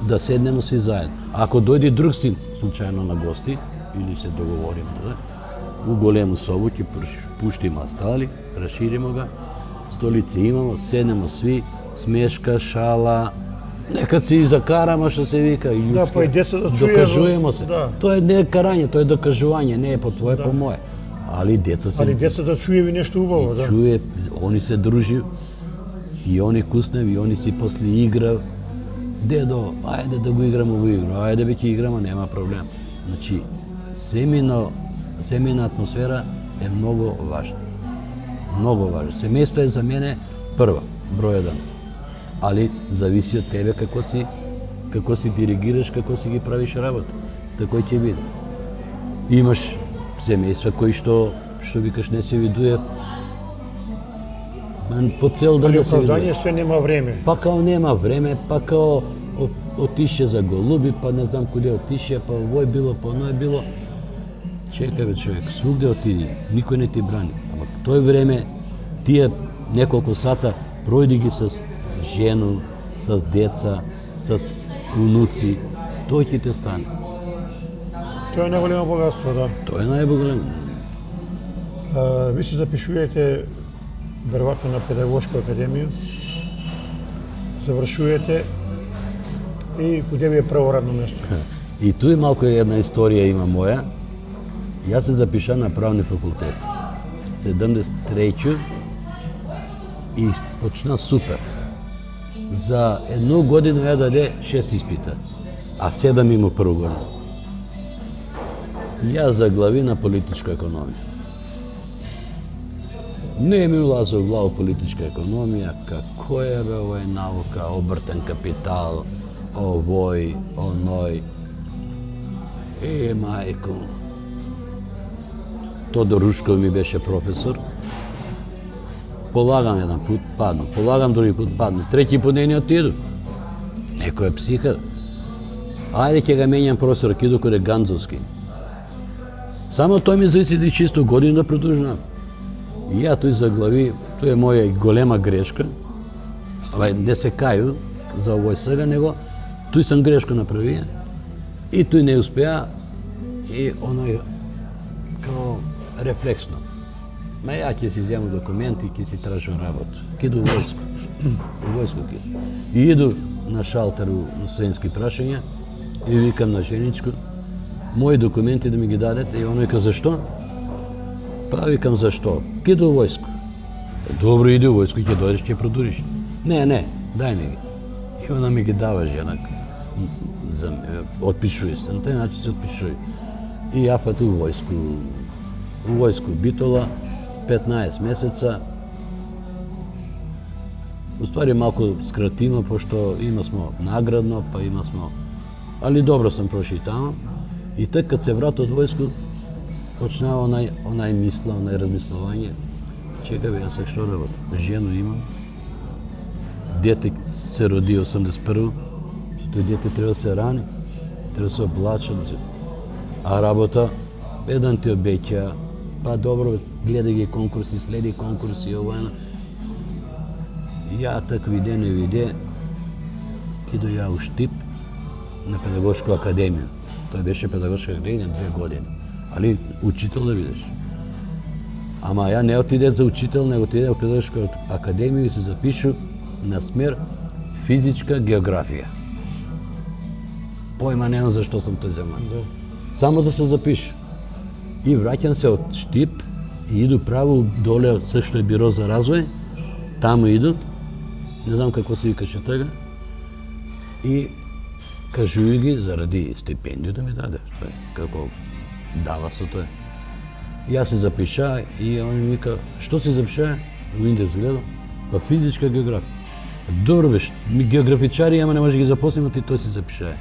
да седнемо сви заедно. Ако дојде друг син, случајно на гости, или се договориме, у голему собу ќе пуштиме остали, расширимо га столици имамо, седнемо сви, смешка, шала, некад се и закараме, што се вика, и Да, јудски. па и децата чује, Докажуваме се. да. Тоа е не е карање, тоа е докажување, не е по твое, по мое. Али деца се Али децата чуеви нешто убаво, да. чуе, они се дружи, и они кусневи, и они си после игра. Дедо, ајде да го играмо во игра, ајде веќе играме, нема проблем. Значи, семејна атмосфера е многу важна. Многу важна. Семејство е за мене прва, број 1. Али зависи од тебе како си диригираш, како си ги правиш работа. Такој ќе биде. Имаш семејства кои што викаш не се видуе по цел ден Али да се видуе. оправдање све нема време. Па као нема време, па као отише за голуби, па не знам куде отише, па овој било, па оној било. Чекај бе човек, свугде отиди, никој не ти брани. Ама тој време, тие неколку сата, пројди ги с жену, с деца, с унуци, тој ќе те стане. Тоа е најголемо богатство, да. Тоа е најголемо. Ви се запишувате веројатно на педагошка академија, завршувате и куде ви е прво радно место? И туј малку една историја има моја. Јас се запиша на правни факултет. 73 и почна супер. За едну година ја даде 6 испита, а 7 има прво година. Јас заглави на политичка економија. Не ми улази у глава политичка економија, како е бе овој наука, обртен капитал, овој, оној. Мајко. Тодор Рушков ми беше професор. Полагам еден пут, падну. Полагам други пут, падну. Трети пут не отиду. Некој е психа. Ајде ќе го менјам професор, киду кој е Ганзовски. Само тој ми зависи чисто година да продолжам. И ја тој заглави, тој е моја голема грешка. Не се кају за овој сега, него тој сам грешко направија. И тој не успеа, и оној као рефлексно. Ма ја ќе си зему документи и ќе си тражам работа. Киду војско. Војско киду. И иду на шалтеру на студентски прашања и викам на женичко, мои документи да ми ги дадете, и оној ка зашто? Па викам зашто? Киду војско. Добро, иди у војско, ќе дојдеш, ќе продуриш. Не, дај ми ги. И она ми ги дава жена. Отпишуј се, на тај начин се отпишуј. И ја пат у војско Битола, 15 месеца. Уствари малку скратимо, пошто има смо наградно, па има смо... Али добро сам проши и тамо. И така кад се врат од војско, почнава онај мисла, онај размислување. Чека бе, јас сега што работам? Жену имам. Дете се роди 81. Тој дете треба да се рани, треба да се облача. А работа, еден ти обеќа, па добро, гледа ги конкурси, следи конкурси, ова. Ја так виде, не виде, кидо ја у Штип на педагошка академија. Тој беше педагошка академија 2 години. Али учител да видиш. Ама ја не отиде за учител, него отиде во педагошка академија и се запишу на смер физичка географија. Појма немам зашто сам тој земан. Само да се запиша. И враќам се од Штип и иду право доле од се што е биро за развој. Таму иду. Не знам како се викаше тега. И кажуј ги заради стипендију да ми даде. Како дава со тој. Јас се запиша и он ми вика, што се запиша? Во индекс гледам, па физичка географија. Добро бе, географичари, ама не може да ги запослим, ти тој се запиша.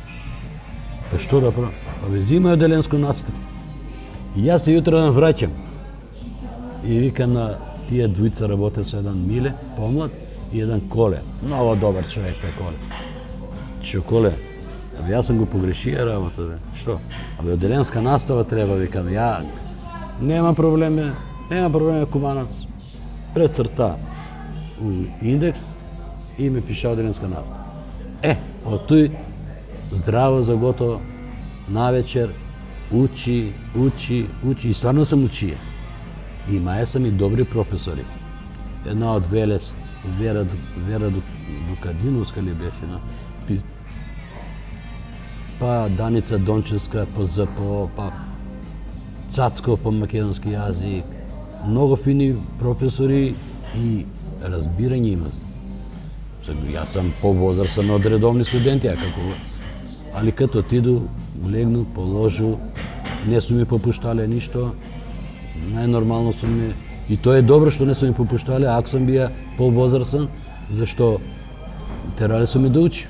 Па што да правам? Па бе, зимај оделенско настав. И јас се јутро враќам. И викам на тие двојца работе со еден Миле, помлад, и еден Коле. Много добар човек тај Коле. Што Коле? Абе, јас сум го погрешија работа, бе. Што? Абе, оделенска настава треба, викам, ја... Нема проблеме, Куманац. Пред црта у индекс и ме пиша оделенска настава. Од тој здраво за готово, навечер, учи, и стварно сам учија. И маја сам и добри професори. една од Велес, Вера Дукадиновска ли беше, па Даница Дончевска по ЗПО, па Цацко по македонски јазик. Многу фини професори и разбирање има. Јас сам повозрасен од редовни студенти, али като отиду, легну, положу, не су ми попуштале ништо, најнормално су ми, и тоа е добро што не су ми попуштале, ако сум бија повозрасен, зашто терале су ми да учи,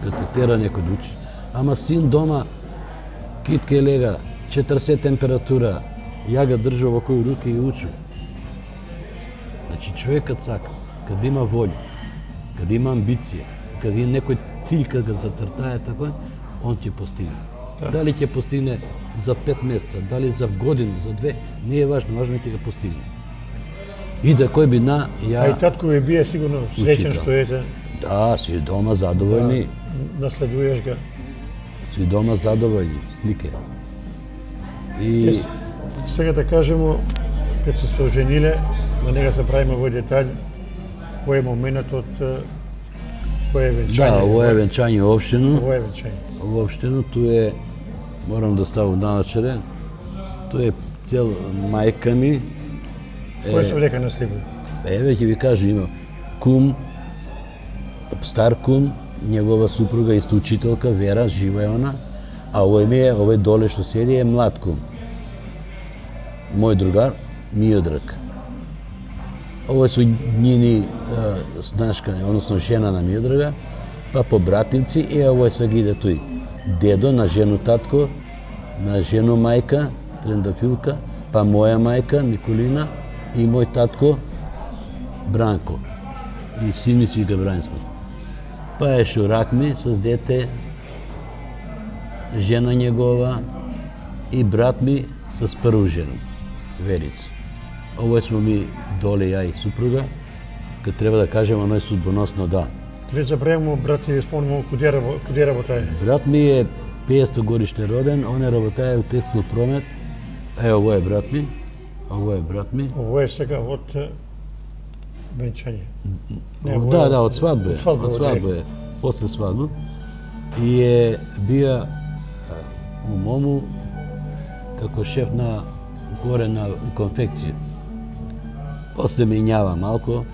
като тера некој да учи. Ама син дома, китке лега, 40 температура, ја ga држу во кои руки и учу. Значи човекот сака, каде има волја, каде има амбиција, каде има некој цилј каде го зацртае така, он ќе постигне. Дали ќе постигне за 5 месеца, дали за година, за 2, не е важно, важно е ќе го постигне. И да кој би на ја... А и татко ви бие сигурно среќен што ете. Да, сви дома задоволни. Наследуваш ga. Сви дома задоволни, слике. И... Сега да кажемо, кога се сожениле, на нега се правиме во детаљ, кој е моментот, кој е венчање. Да, ово е венчање општено. Ово е венчање. Општено, ту е, морам да ставам наочаре, ту е цел мајка ми. Кој се дека наследува? Еве ќе ви кажа, има кум, стар кум, негова супруга исто учителка, Вера, жива е она, а овој доле што седи е млад кум. Мој другар, Миодраг. Ово су njini снашка, односно жена на Миодрага, па побратимци, и овој са ги иде тој. Дедо на жену татко, на жену мајка, Трендафилка, па моја мајка, Николина, и мој татко, Бранко. И син ми си вика Бранство. Па е шурак ми с дете, жена njegova и брат ми с прву жена, Верица. Ово смо ми доле, ја и супруга, кога треба да кажем, оно е судбоносно, да. Не забравимо, брат, ти спомнимо, куде работае? Брат ми е 500 годиште роден, он е работае у текстил промет. Ово е брат ми, ово е брат ми. Ово е сега од венчање. Да, од свадба е. Од свадба е, после свадба. И е бија у мому како шеф на горе на конфекција. После менјава малко.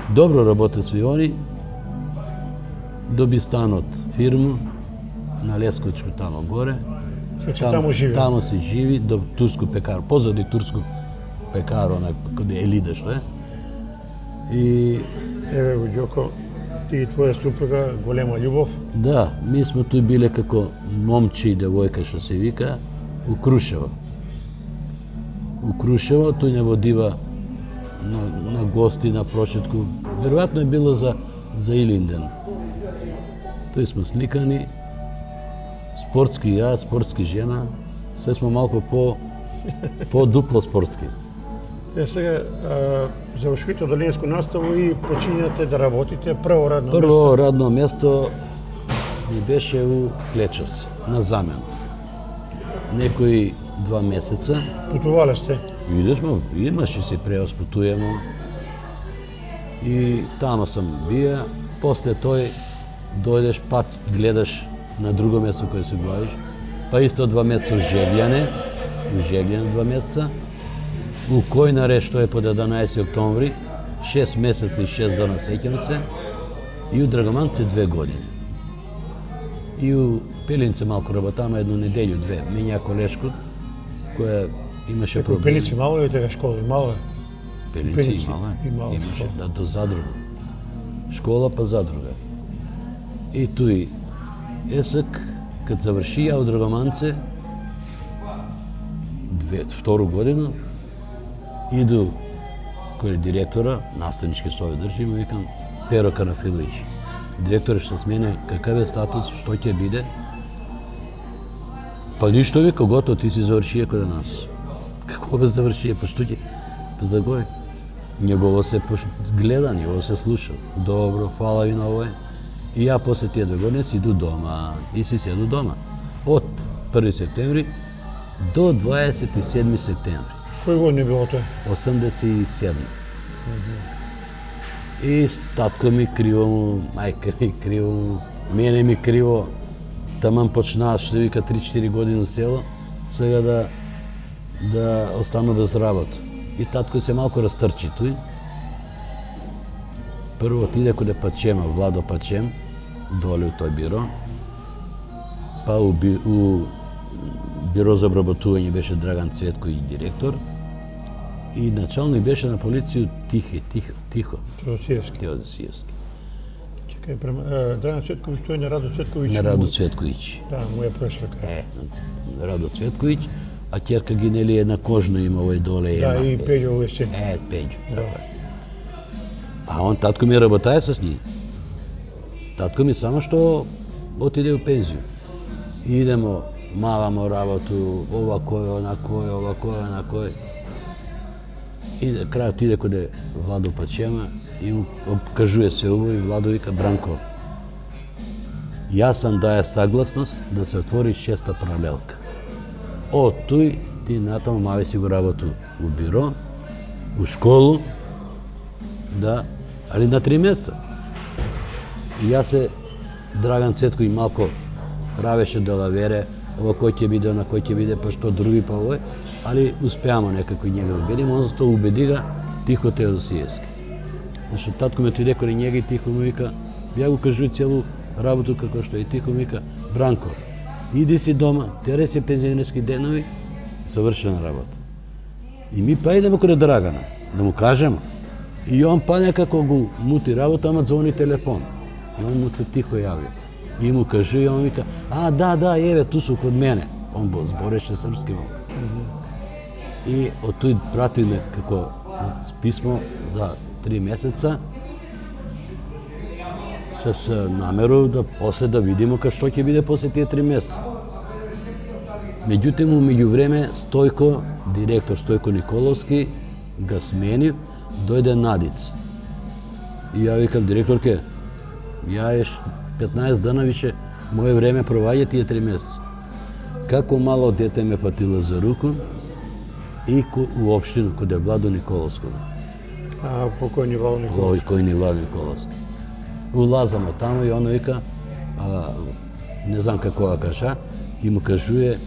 Добро работе сви они. Доби стан од фирму на Лесковичко тамо горе. Тамо живи. Тамо се живи до турско пекар, позади турско пекар, онај каде Елида што е. И еве го Ѓоко, ти и твоја супруга, голема љубов. да, ми сме тој биле како момче и девојка што се вика у Крушево. У Крушево тој не водива на гости на прочетку. Веројатно е било за Илинден. Тој сме сликани, спортски ја, спортски жена, се сме малку по дупло спортски. Сега завршувате одделенско наставо и почињате да работите прво радно место. Прво радно место ми беше у Клечевци, на замена. Некои 2 месеца. Путувале сте? Идешме, имаше се превоз, путуемо. И тамо сам бија. После тој дојдеш, пат гледаш на друго место кое се главиш. Па исто 2 месеца у Жеглјане 2 месеца. У Којнаре, што е под 11 октомври, 6 месеца и 6 дана сеќам се. И у Драгоманци 2 години. И у Пелинце малку работама, едно неделју, 2. Менја колешко, која имаше проблеми. Пелици мало е тега школа, мало е. Пелинци имало, имаше, да, до задруга. Школа па задруга. И тој есак, кад заврши ја у Драгоманце, втору година, иду кој директора, наставнички совет држи, му викам Перо Карафилович. Директор што с мене, какав е статус, што ќе биде? Па ништо, вика, готово, ти си завршија каде нас. Како бе завршија, па што ќе? Па да го е. Негово се гледа, негово се слуша. Добро, фала ви на овој. И ја после тие 2 години си иду дома. И си седу дома. Од 1 септември до 27 септември. Кој години било тоа? 87. И татко ми криво му, мајка ми криво му, мене ми криво. Таман почнаа, што вика, 3-4 години у село, сега да остану без работа. И татко се малку растрчи тој. Прво отиде каде Пачема, Владо Пачем, доле у тој биро. Па у биро за обработување беше Драган Цветковиќ директор. И началник беше на полиција Тихо. Теодосиевски. Чекај, Драган Цветковиќ, тој е на Радо Цветковиќ. На Радо Цветковиќ. Да, моја прошлека. Радо Цветковиќ, а ќерка ги нели една кожно има овој доле. Да, и Пеđо овој син. Пеđо. Да. А он татко ми работае с нив. Татко ми само што отиде у пензију. Идемо, мавамо работу, ова кој, ова кој. И на крајот иде каде Владо Пачема и му кажува се ово и Владо вика: Бранко, јас сам дае согласност да се отвори 6-та паралелка. Од тој ти натаму мави си го работу у биро, у школу, да, али на 3 месеца. И јас се Драган Цветковиќ малко правеше да лавере, ова кој ќе биде, на кој ќе биде, па што други, па овој, али успеамо некако и njega убедиме, он зато убеди ga Тихо Теодосиевски. Зашто татко ме отиде каде njega и Тихо му вика, ја го кажуј целу работу како што е. Тихо му вика: Бранко, иди си дома, терај се пензионерски денови, завршена работа. И ми па идеме каде Драгана, да му кажемо. И он па некако го мути работа, ама звони телефон. И он му се тихо јави. И му кажу, и он вика: да, еве, ту су код мене. Он збореше српски. И од тој пратиме како с писмо за 3 месеца с намеру да после да видиме што ќе биде после тие 3 месеца. Меѓутоа, меѓувреме, Стојко, директор Стојко Николовски, га смени, дојде Надиц. И ја викам: директорке, ја 15 дана више моје време проваѓа тие 3 месеца. Како мало дете ме фатила за руку и у општину каде Владо Николовско. Покојни Владо Николовски. Покојни Владо Николовски. Улазамо тамо и оно вика, не знам како да кажа, и му кажуе: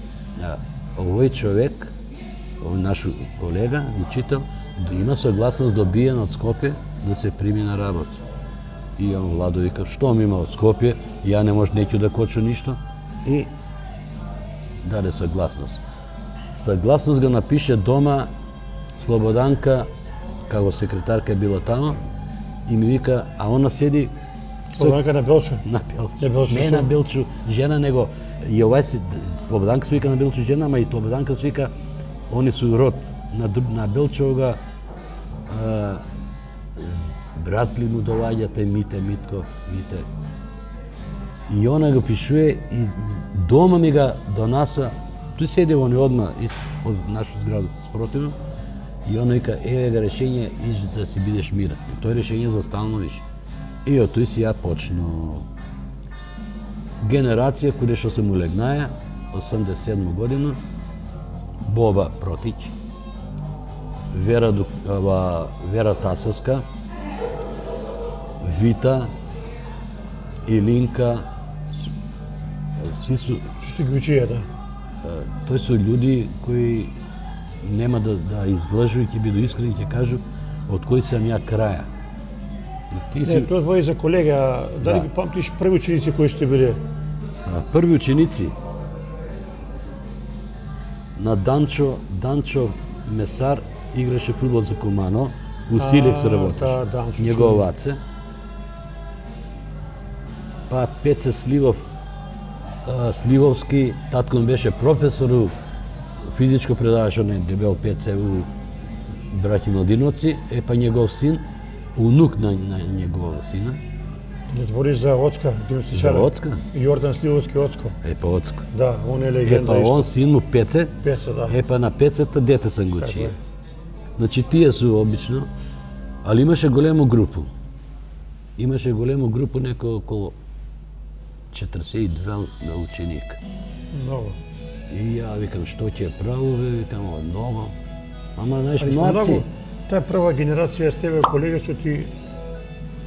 овој човек, овој наш колега, учител, има согласност добиен од Скопје да се прими на работа. И он Владо вика: што ми има од Скопје, ја не може неќу да кочу ништо. И даде согласност. Согласност го напише дома Слободанка, како секретарка била тамо, и ми вика, а она седи... Слободанка на Белчу? На Белчу. Не на Белчу жена, него и овај Слободанка се вика на Белчу жена, ама и Слободанка се вика, они су род. На Белчовга брат ли му доваѓате, Митко. И она го пишуе и дома ми га донаса, тој седи они одма од нашу зграду спротивно, и она вика: еве га решение, иди да си бидеш мирен. И тој решение за стално више. И од тој си ја почну генерација која што се му легнаја, 87 година, Боба Протич, Вера Тасовска, Вита, Илинка, си су ги учија, да. Тој су луѓи кои нема да излажу и ќе биду искрени, ќе кажу од кој сам ја краја. Не, тоа двој за колега, дали ги памтиш први ученици кои сте биле? Први ученици на Данчо Месар играше фудбал за Кумано, у Силекс работеше. Негов аце. Па Пеце Сливовски, татко ми беше професор у физичко предаваш, он е дебел Пеце у браќи Младиновци, па негов син, унук на негового сина. Не збори за Оцка, гимнастичар. За Оцка? Јордан Сливовски Оцко. Па Оцко. Да, он е легенда. Па он син му Пеце. Пеце, да. Па на Пецата дете сам го чија. Значи тие су обично, али имаше големо групу. Имаше големо групу, некој околу 42 ученика. Много. И ја викам, што ќе право, викам, много. Ама, знаеш, младци. таа прва генерација с тебе колеги што ти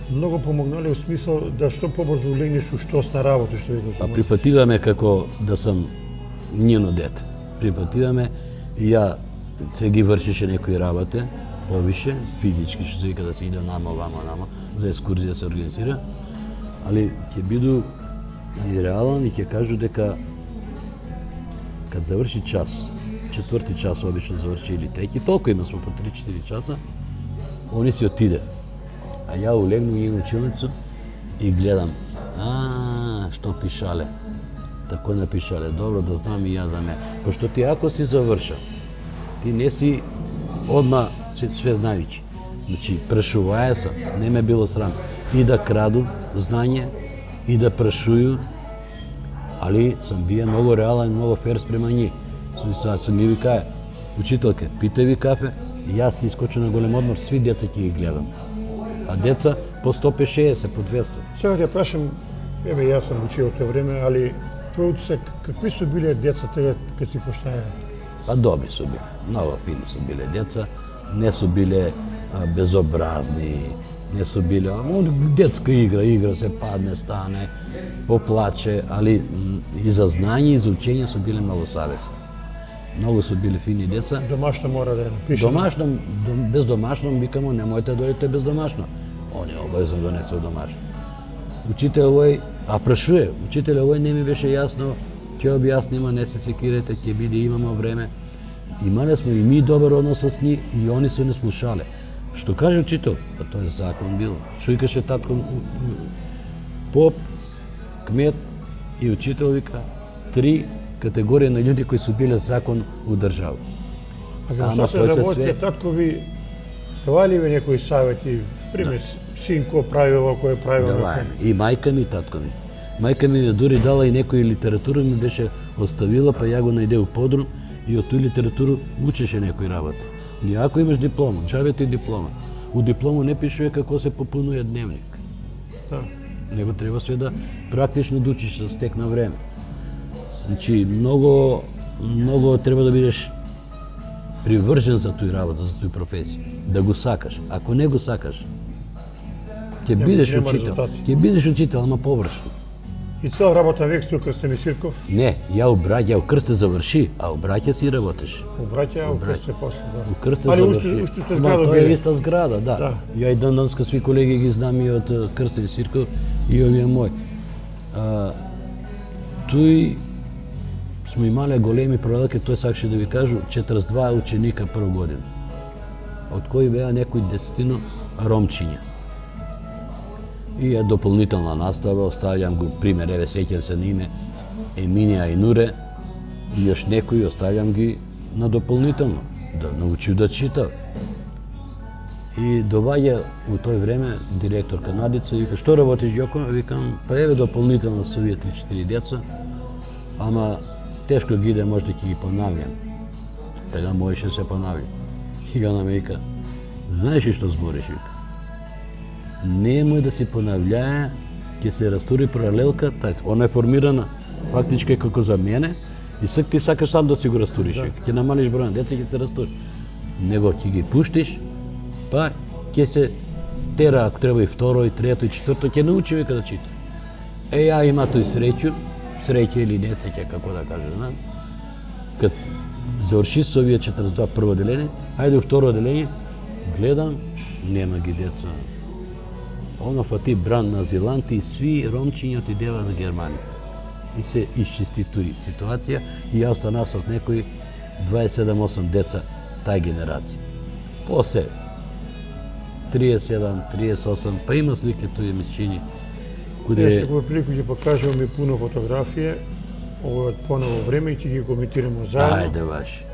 многу помогнале во смисол да што побрзо улегнеш у штосна работа, што викам. Па припативаме како да сам njeno дете. Припативаме и ја се ги вршише некои работи, повише, физички, што се вика да се иде намо, вамо, за екскурзија се организира, али ќе биду и реален и ќе кажу дека кад заврши час, четврти час обично заврши или трети, толку има смо по 3-4 часа, они си отиде. А ја улегну у училницу и гледам, што пишале. Тако напишале, добро да знам и ја за мене. Пошто ти ако си завршал, ти не си одма све знајуќи. Значи, прашуваја се, не ме било срам. И да краду знање, и да прашую, али сам бие многу реален, многу фер спрема njih. Сам ми викае, учителке, питај ви кафе, јас ти искочу на голем одмор, сви деца ќе ги гледам. А деца по 150, по 200. Сега ќе прашам, јас сум учил тоа време, али твој утисак, какви су биле децата кога си поштаја? Па добри су биле, многу фини су биле деца, не су биле безобразни, не су биле, детска игра се падне, стане, поплаче, али и за знање и за учење су биле многу савесни. Многу су биле фини деца. Домашно мора да напише. Домашно, без домашно, викамо, немојте дојдете без домашно. Он е обавезно донесе домашно. Учител овој, а прашуе, учител овој не ми беше јасно, ќе објаснима, не се секирате, ќе биде, имамо време. Имале сме и ми добар однос с нив и они се не слушале. Што каже учител? Па тој закон бил. Што викаше татко? Поп, кмет и учител вика, 3 категорија на луѓе кои су биле закон у држава. Ама што се работите, татко ви давали ви некои савети, пример, син кој прави ова, кој прави ова? И мајка ми, и татко ми. Мајка ми дури дала и некој литература ми беше оставила, па ја го најде у подрум и од тој литературу учеше некои работи. И ако имаш диплома, джавете и диплома. У диплому не пишува како се попунува дневник. Да. Него треба све да практично да учиш со стек на време. Значи, многу треба да бидеш привржен за тој работа, за тој професија. Да го сакаш. Ако не го сакаш, ќе бидеш учител. Ќе бидеш учител, ама површно. И цел работа век сте Крстен Сирков? Не, ја у Крсте заврши, а у Браќа си работеше. У Браќа, у Крсте после, да. У Крсте Али заврши. уште зграда Тоа е биле. иста зграда, да. Ја и данска сви колеги ги знам и од Крстен Сирков и овие мој. Тој сме имале големи проделки, тој сакаше да ви кажу, 42 ученика прв година, од кои беа некои 10 ромчиња. И е дополнителна настава, оставljam го пример, еве сеќам се на име Еминија и Нуре, и још некои оставljam ги на дополнително, да научи да чита. И доваѓа у тој време директорка Надица и вика, што работиш Јоко? Викам, па еве дополнително со овие 3-4 деца, ама тешко ги иде, можда ќе ги понавljам. Тега можеше се понављам. И она ме вика, знаеш ли што збориш? Вика, немој да се понављае, ќе се растури паралелка, она е формирана фактички како за мене, и сак ти сакаш сам да си го растуриш, ќе намалиш број на деца, ќе се растури. Него ќе ги пуштиш, па ќе се тера, ако треба и второ, и трето, и четврто, ќе научи века да чита. Ја има тој среќа или несреќа, како да кажем, кад заврши со овие 42 прво деление, ајде у второ деление, гледам, нема ги деца. Оно фати бран на азиланти и сви ромчиња отидева на Германија. И се исчисти тој ситуација и ја останав со некои 27-8 деца тај генерација. После 37, 38, па има слики тој мисчини. Ја секој прилику ќе покажуваме пуно фотографија, ово од поново време и ќе ги коментираме заедно. Ајде ваши.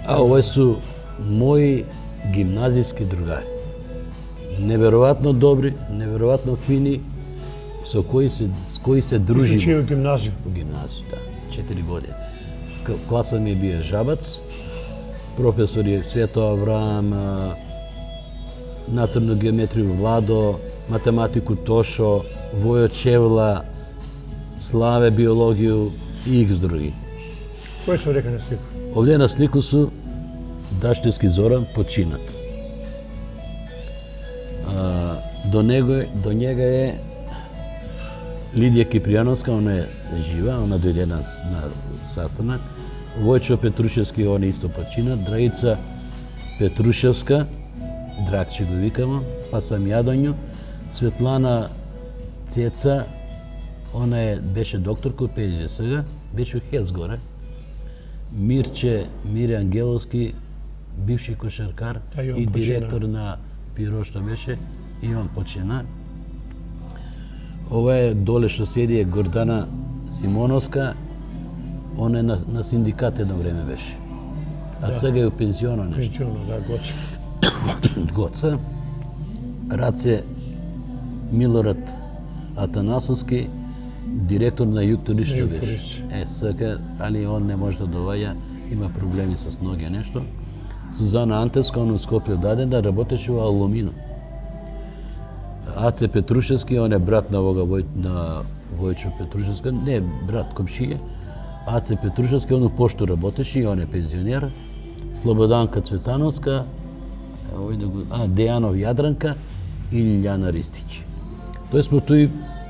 А овој су мои гимназиски другари. Неверојатно добри, неверојатно фини, со кои се дружиме. Учи у гимназија? У гимназија, да. 4 години. Класа ми бие Жабац, професор е Свето Авраам, нацртна геометрија Владо, математику Тошо, Војо Чевла, Славе биологију и икс други. Кој се река на слику? Овде на слику су Даштевски Зоран починат. до njega je Lidija Kiprijanovska, ona je živa, ona dojde na sastanak. Vojčo Petruševski, on je isto počina. Dragica Petruševska, Dragče го викамо, pa sam ja do nju. Светлана Цеца, ona беше докторка, пеже сега, беше у Хезгоре. Мире Ангеловски, бивши кошаркар и директор на Пиро што беше, и он почина. Ова е доле што седи е Гордана Симоновска, она е на синдикат едно време беше. А сега е у пензиона нешто. Пензиона, да, Гоца. Раце Милорад Атанасовски, директор на Југ Туристче беше. Сега, али он не може да доваѓа, има проблеми со ноги нешто. Сузана Антевска, он у Скопје даден да работеше во Алумино. Аце Петрушевски, он е брат на Војчо Петрушевска, не брат, комшија. Аце Петрушевски, он у Пошто работеше и он е пензионер. Слободанка Цветановска, Дејанов Јадранка и Лиљана Ристиќ. Тој смо тој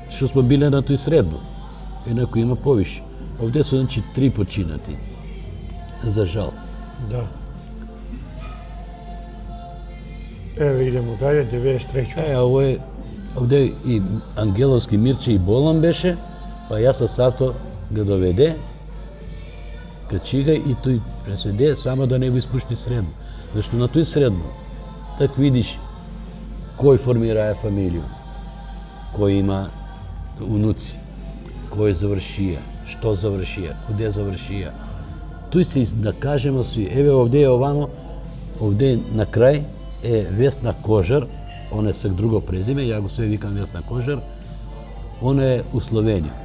што смо биле на тој средбо. Инаку има повише. Овде се значи 3 починати. За жал. Да. Еве идемо даје, 93. Ово е, овде и Ангеловски Мирче и болан беше, па јас со Савто го доведе, качи ga и тој преседе, само да не го испушти средно. Зашто на тој средно, так видиш кој формирае фамилију, кој има унуци, кој завршија, што завршија, куде завршија. Тој се да кажемо сви, еве овде е овамо, овде на крај е Весна Кожар, он е сак друго презиме, ја го све викам Весна Кожар, он е у Словенија.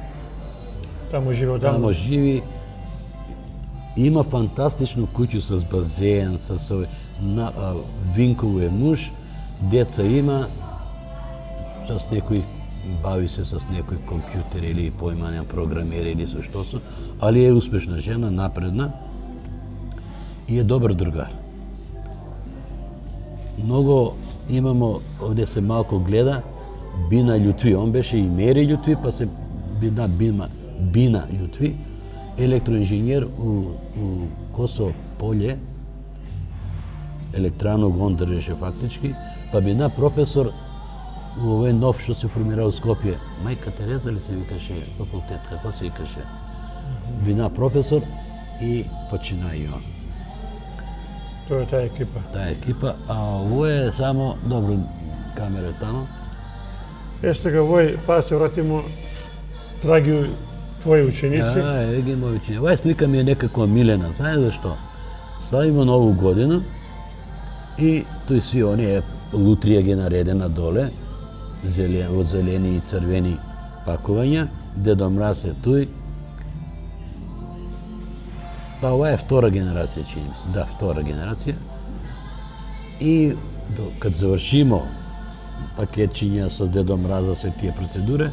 Тамо живе одамна. Тамо живи, има фантастичну куќу с базен, с Винково е муж, деца има, с некој бави се с некој компјутер или поимања програмери или со што со, али е успешна жена, напредна и е добар другар. Много имамо, овде се малко гледа, Бина Љутви, он беше и Мери Љутви, па се Бина Љутви, електроинженер у Косово поле, електрану го он држеше фактички, па бина професор у овој нов што се формира у Скопје. Мајка Тереза ли се викаше факултет, како се викаше? Бина професор и почина и он. Тоа е таа екипа. Таа екипа, а ово е само, добро, камера тамо. Сега вој, па се вратимо, драги твои ученици. Ги мои ученици. Ова слика ми е некако милена, знаеш зашто? Славимо нову година и тој сви оние лутрија ги наредена доле, од зелени и црвени пакувања, Дедо Мраз е тој. Па ова е втора генерација, чини ми се. Да, втора генерација. И кад завршимо пакетчиња со Дедо Мраза, се тие процедуре,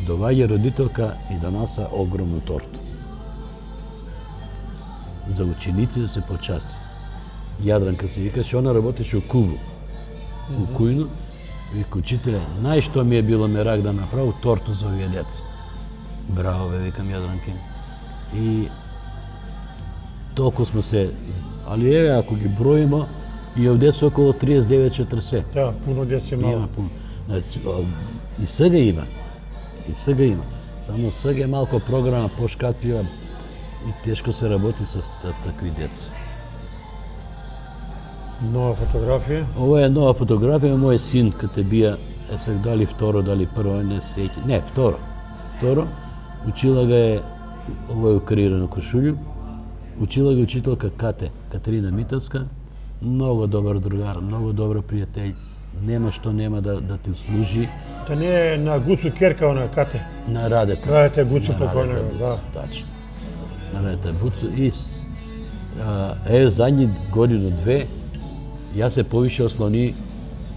доваѓа родителка и донаса огромну торту. За ученици да се почасти. Јадранка се викаше, она работеше у Кубу. У Кујно. Вика, учителе, најшто ми е било мерак да направи торту за овие деца. Браво, бе, викам Јадранке. И толку сме се, али еве, ако ги броимо, и овде се около 39-40. Да, пуно деца мало. Има пуно. И сега има. И сега има. Само сега е малко програма пошкатлива и тешко се работи с такви деца. Нова фотографија. Ова е нова фотографија, мој син кате бија, сега дали второ, дали прво, не сеќа. Не, второ. Второ, учила ga е, ова е укарирано кошулју, учила ga учителка Кате, Катерина Митовска, многу добар другар, многу добар пријател, нема што нема да ти услужи. Та не е на Гуцу Керка, она Кате. На Радета. Радета Гуцу покојна, да. Тачно. На Радета Гуцу. И задњи годину-две, јас се повише ослони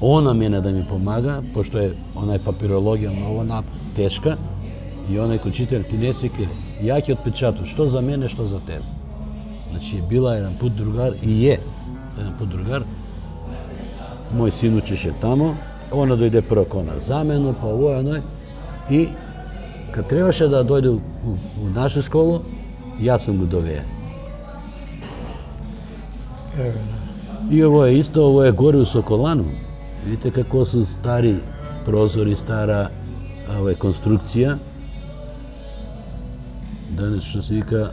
она мене да ми помага, пошто е онај папирологија многу тешка, и онај учител ти не секири. Ја ќе отпечатам, што за мене, што за тебе. Значи, била еден пут другар и е еден пут другар. Мој син учеше тамо, Она дојде прво на замену, па овој, оној. И kad требаше да дојде у нашу школу, јас сум го довеа. И ово е исто, ово е горе у Соколану. Видите како су стари прозори, стара конструкција. Данес што се вика,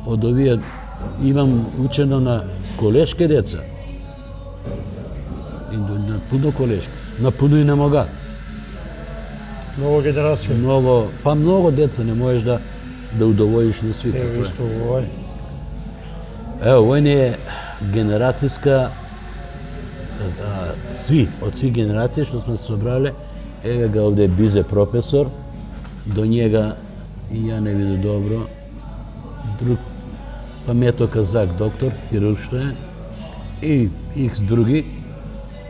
од овие имам учено на колешки деца. И на пуно колешки, на пуно и на мога. Много генерација. Многу деца не можеш да удоволиш на свите. Ево исто овој. Ево, овој не е генерацијска, од сви генерации што сме се собрале, еве га овде Бизе професор, до njega и ја не виду добро, друг, па Мето Казак доктор, хирург што е, и икс други.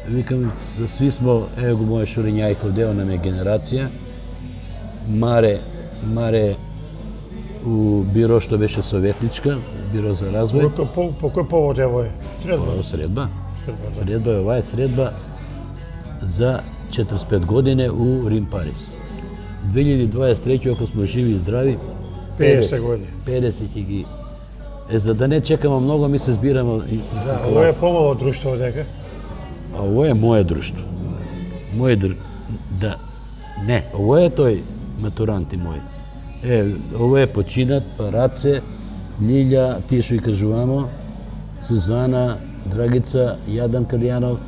Викам, сви смо, ево го моје Шуринјајков, дел нам е генерација. Маре у биро што беше советничка, биро за развој. По кој повод е овој? Средба. Средба е, ова е средба за 45 години у Рим Парис. 2023, ако сме живи и здрави, 50 години. 50 ќе ги... За да не чекаме многу, ми се збираме... Ова е помало друштво дека? А ово е моје друштво. Не, ово е тој матуранти мој. Ово е починат, па Раце, Лилја, тие што ви кажувамо, Сузана, Драгица, Јадан Кадијанов,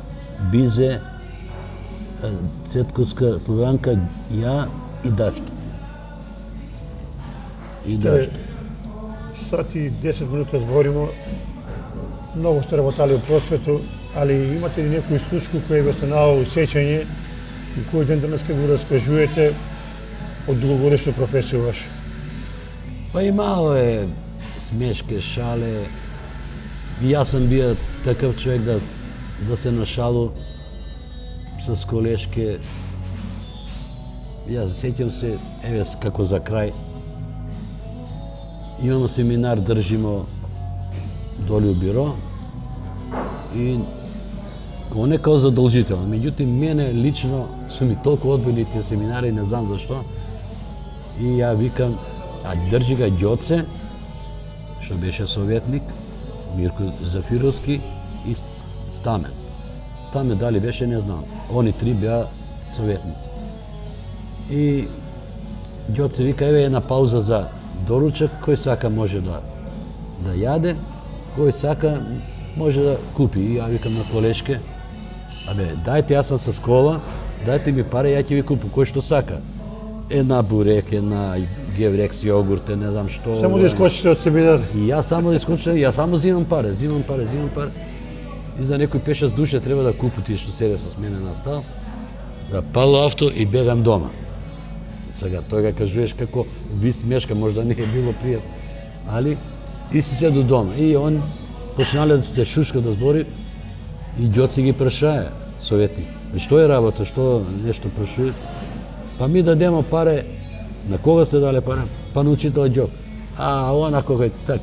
Бизе, Цветковска, Славанка, ја и Дашто. Сат и 10 минути зборимо. Многу сте работали у просвету, али имате ли некој случај кој ве останава у сеќање и кој ден денеска го раскажувате од дугогодишна професија ваша? Па и мало е смешке, шале. И јас сам бија такав човек да се нашалу с колешке. Јас сеќам се, еве како за крај, имамо семинар, држимо доли у биро и он е као задолжително. Меѓутоа, мене лично су ми толку одбили тие семинари, не знам зашто. И ја викам, држи га Ѓоце, што беше советник, Мирко Зафировски и Стамен. Стамен дали беше, не знам. Они три беа советници. И Ѓоце вика, еве една пауза за доручак, кој сака може да јаде, кој сака може да купи. И ја викам на колешке, дајте, јас сам со школа, дајте ми пари, ја ќе ви купу, кој што сака. Една бурек, една геврекс, јогурт, не знам што. Само да искочите од семинар. И јас само да искочам, јас само зимам пари. И за некој 5-6 души треба да купу тие што седе со мене на стол. Запало авто и бегам дома. Сега, тој га кажуваш како ви смешка, можда не е било пријатно. Али, и си се до дома. И он почнале да се шушка да збори и Ѓоци ги прашае, советник. Што е работа, што нешто прашува? Па ми дадемо паре, на кога сте дали паре? Па на учител Ѓок. Она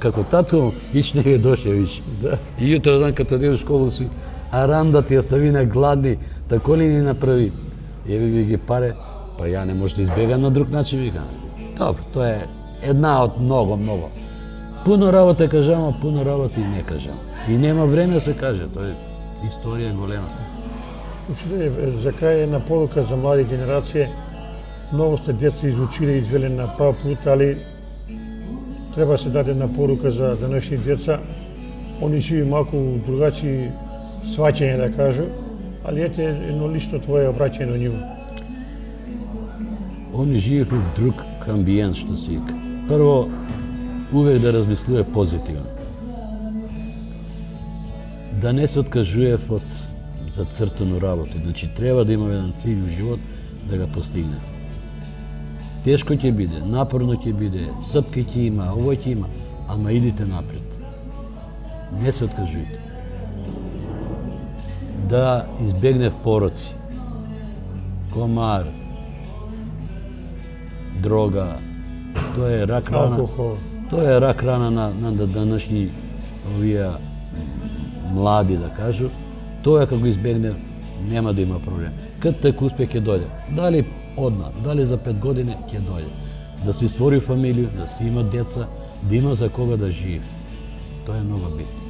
како татко, ич не ги доше више. И јутро дан като одиме у школу си, рам да ти оставиме гладни, тако ли ни направи? Еве ви ги паре, па ја не може да избегам на друг начин, викам. Добро, тоа е една од многу. Пуно работа кажам, пуно работа и не кажам. И нема време се каже, тоа е историја голема. За крај една порука за млади генерации. Многу сте деца изучили и извели на прав пут, али треба се даде една порука за денешни деца. Они живи малку другачи сваќање, да кажу, али ете едно лично твое обраќање на нив. Они живеат во друг амбиент, што се вика. Прво, увек да размислува позитивно. Да не се откажува од зацртано работа. Значи, треба да има еден цилј во живот да го постигне. Тешко ќе биде, напорно ќе биде, сапки ќе има, овој ќе има, ама идите напред. Не се откажувате. Да избегнев пороци, комар, дрога, тоа е рак рана. Алкохол. Тоа е рак рана на данашни овие млади, да кажу. Тоа како избегнев, нема да има проблем. Кад так успех ќе дојде. Дали одма, дали за 5 години ќе дојде. Да си створи фамилија, да си има деца, да има за кога да живее. Тоа е многу битно.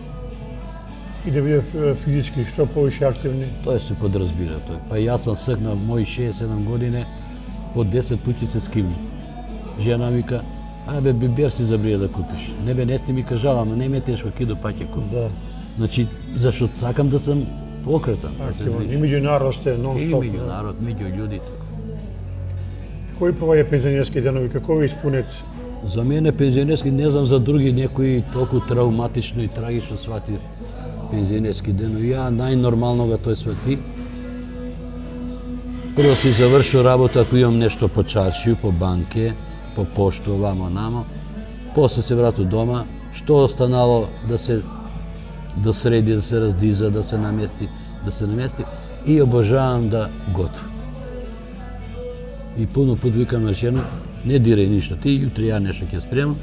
И да биде физички што повише активни. Тоа се подразбира тој. Па јас сам сак на мои 67 години по 10 пати се скивни. Жена вика, абе бибер си забрија да купиш. Не бе, не сте ми кажала, ама не ме тешко, ки до пак ќе купиш. Да. Значи, зашто сакам да сам покретан. Да се Активен. движам. И меѓу народ сте И нон-стоп. меѓу народ, меѓу луѓе. Кои проваѓа пензионерски денови, како ви испунет? За мене пензионерски, не знам за други некои толку травматично и трагично свати пензионерски денови. Ја најнормално го тој свати. Прво си завршил работа ако имам нешто по чарши, по банке, по пошто, вамо намо. После се врату дома, што останало да се досреди, да се раздиза, да се намести, и обожавам да готвам. И пуно пут викам на жена, не дирај ништо, ти јутре ја нешто ќе спремам,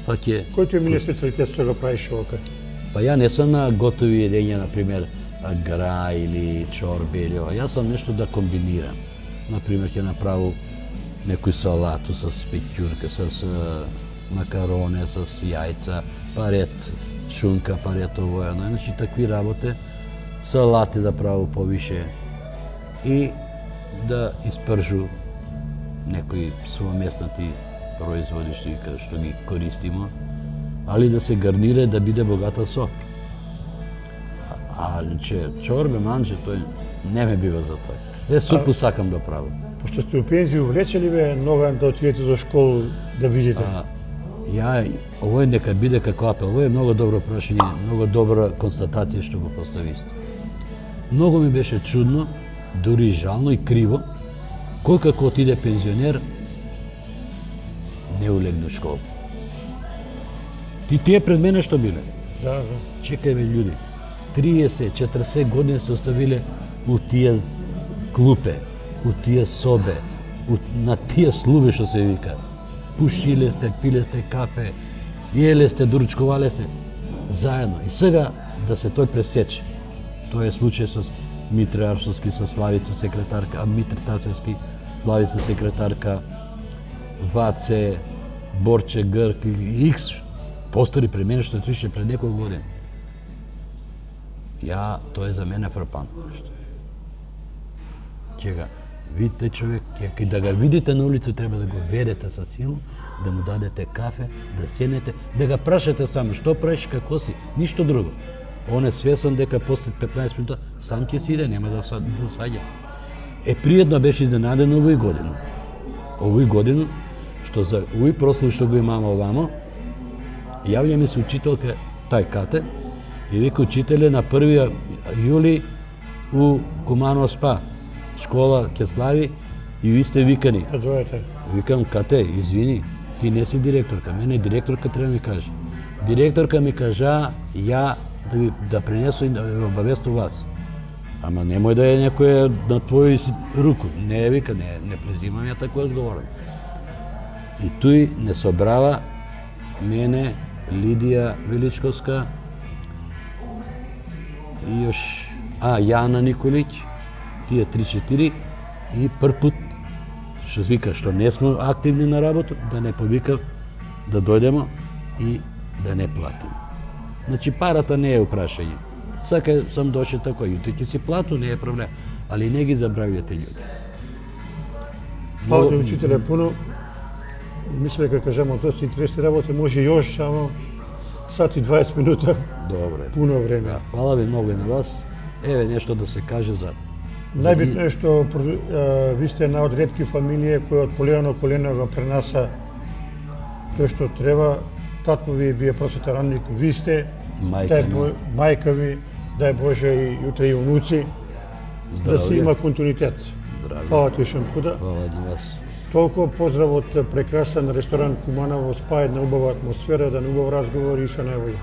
па ќе... Кој ти е милиот специалитет што го правиш овака? Па ја не сум на готови едења, например, гра или чорбе или ова. Јас сам нешто да комбинирам. Например, ќе направам некој салату с пеќурка, с макароне, с јајца, парет шунка, парет овоја. Значи, такви работи, салати да правам повише и да испржу некои своеместнати производи што ги користимо, али да се гарнира да биде богата со. А чорбе, манџе, тој не ме бива за тоа. Супу сакам да правам. Пошто сте у пензија, увлече ли ве Ноган да отидете до школу да видите? Овој нека биде како апел. Овој е многу добро прашање, многу добра констатација што го постави исто. Многу ми беше чудно, дури жално и криво, кој како отиде пензионер не улегне у школа. Тие пред мене што биле? Да. Чекај бе људи, 30-40 години се оставиле у тие клупе, у тие собе, на тие слуби што се вика. Пушиле сте, пиле сте кафе, јеле сте, доручкувале сте, заедно. И сега да се тој пресече. Тоа е случај со Митре Арсовски, со Славица секретарка, Митре Тасевски, Славица секретарка, Ваце, Борче Грк, Икс, постари пред мене што отише пред неколку години. Тоа е за мене фрапантно нешто. Чека, видите човек, да го видите на улица, треба да го ведете со силу, да му дадете кафе, да седнете, да го прашате само што правиш, како си, ништо друго. Он е свесен дека после 15 минута сам ќе си иде, нема да саѓа. Пријатно беше изненаден овој година. Овој година, што за овој прослав што го имаме овамо, јавља ми се учителка тај кате и вика учителе на 1 јули у Куманово СПА. Школа ќе слави и ви сте викани. Да дојдете. Викам, кате, извини, ти не си директорка. Мене директорка треба ми каже. Директорка ми кажа, ја да пренесу и да обавесту вас. Ама немој да е некој на твој си руку. Не, вика, не презимам ја такој одговорен. И тој не собрава мене, Лидија Величковска и још Јана Николиć, тие 3-4 и прв пут што вика што не сме активни на работа, да не повика да дојдемо и да не платиме. Значи парата не е упрашање. Сака сам дошел тако, јутре ќе си плату, не е проблем, али не ги забравите луѓе. Фала ти учителе пуно. Мислам дека кажемо доста интересни работи, може још, само сат и 20 минута. Добре. Пуно време. Да, фала ви многу и на вас. Еве нешто да се каже за Најбитно е што ви сте една од ретки фамилија која од колено колено го пренаса тој што треба. Татко ви бие просветен радник, ви сте, мајка ви, дај Боже и јутре и унуци, да се има континуитет. Фала ти ушен пуда. Фала на вас. Толку поздрав од прекрасен ресторан Куманово СПА, една убава атмосфера, еден убав разговор и се најбоље.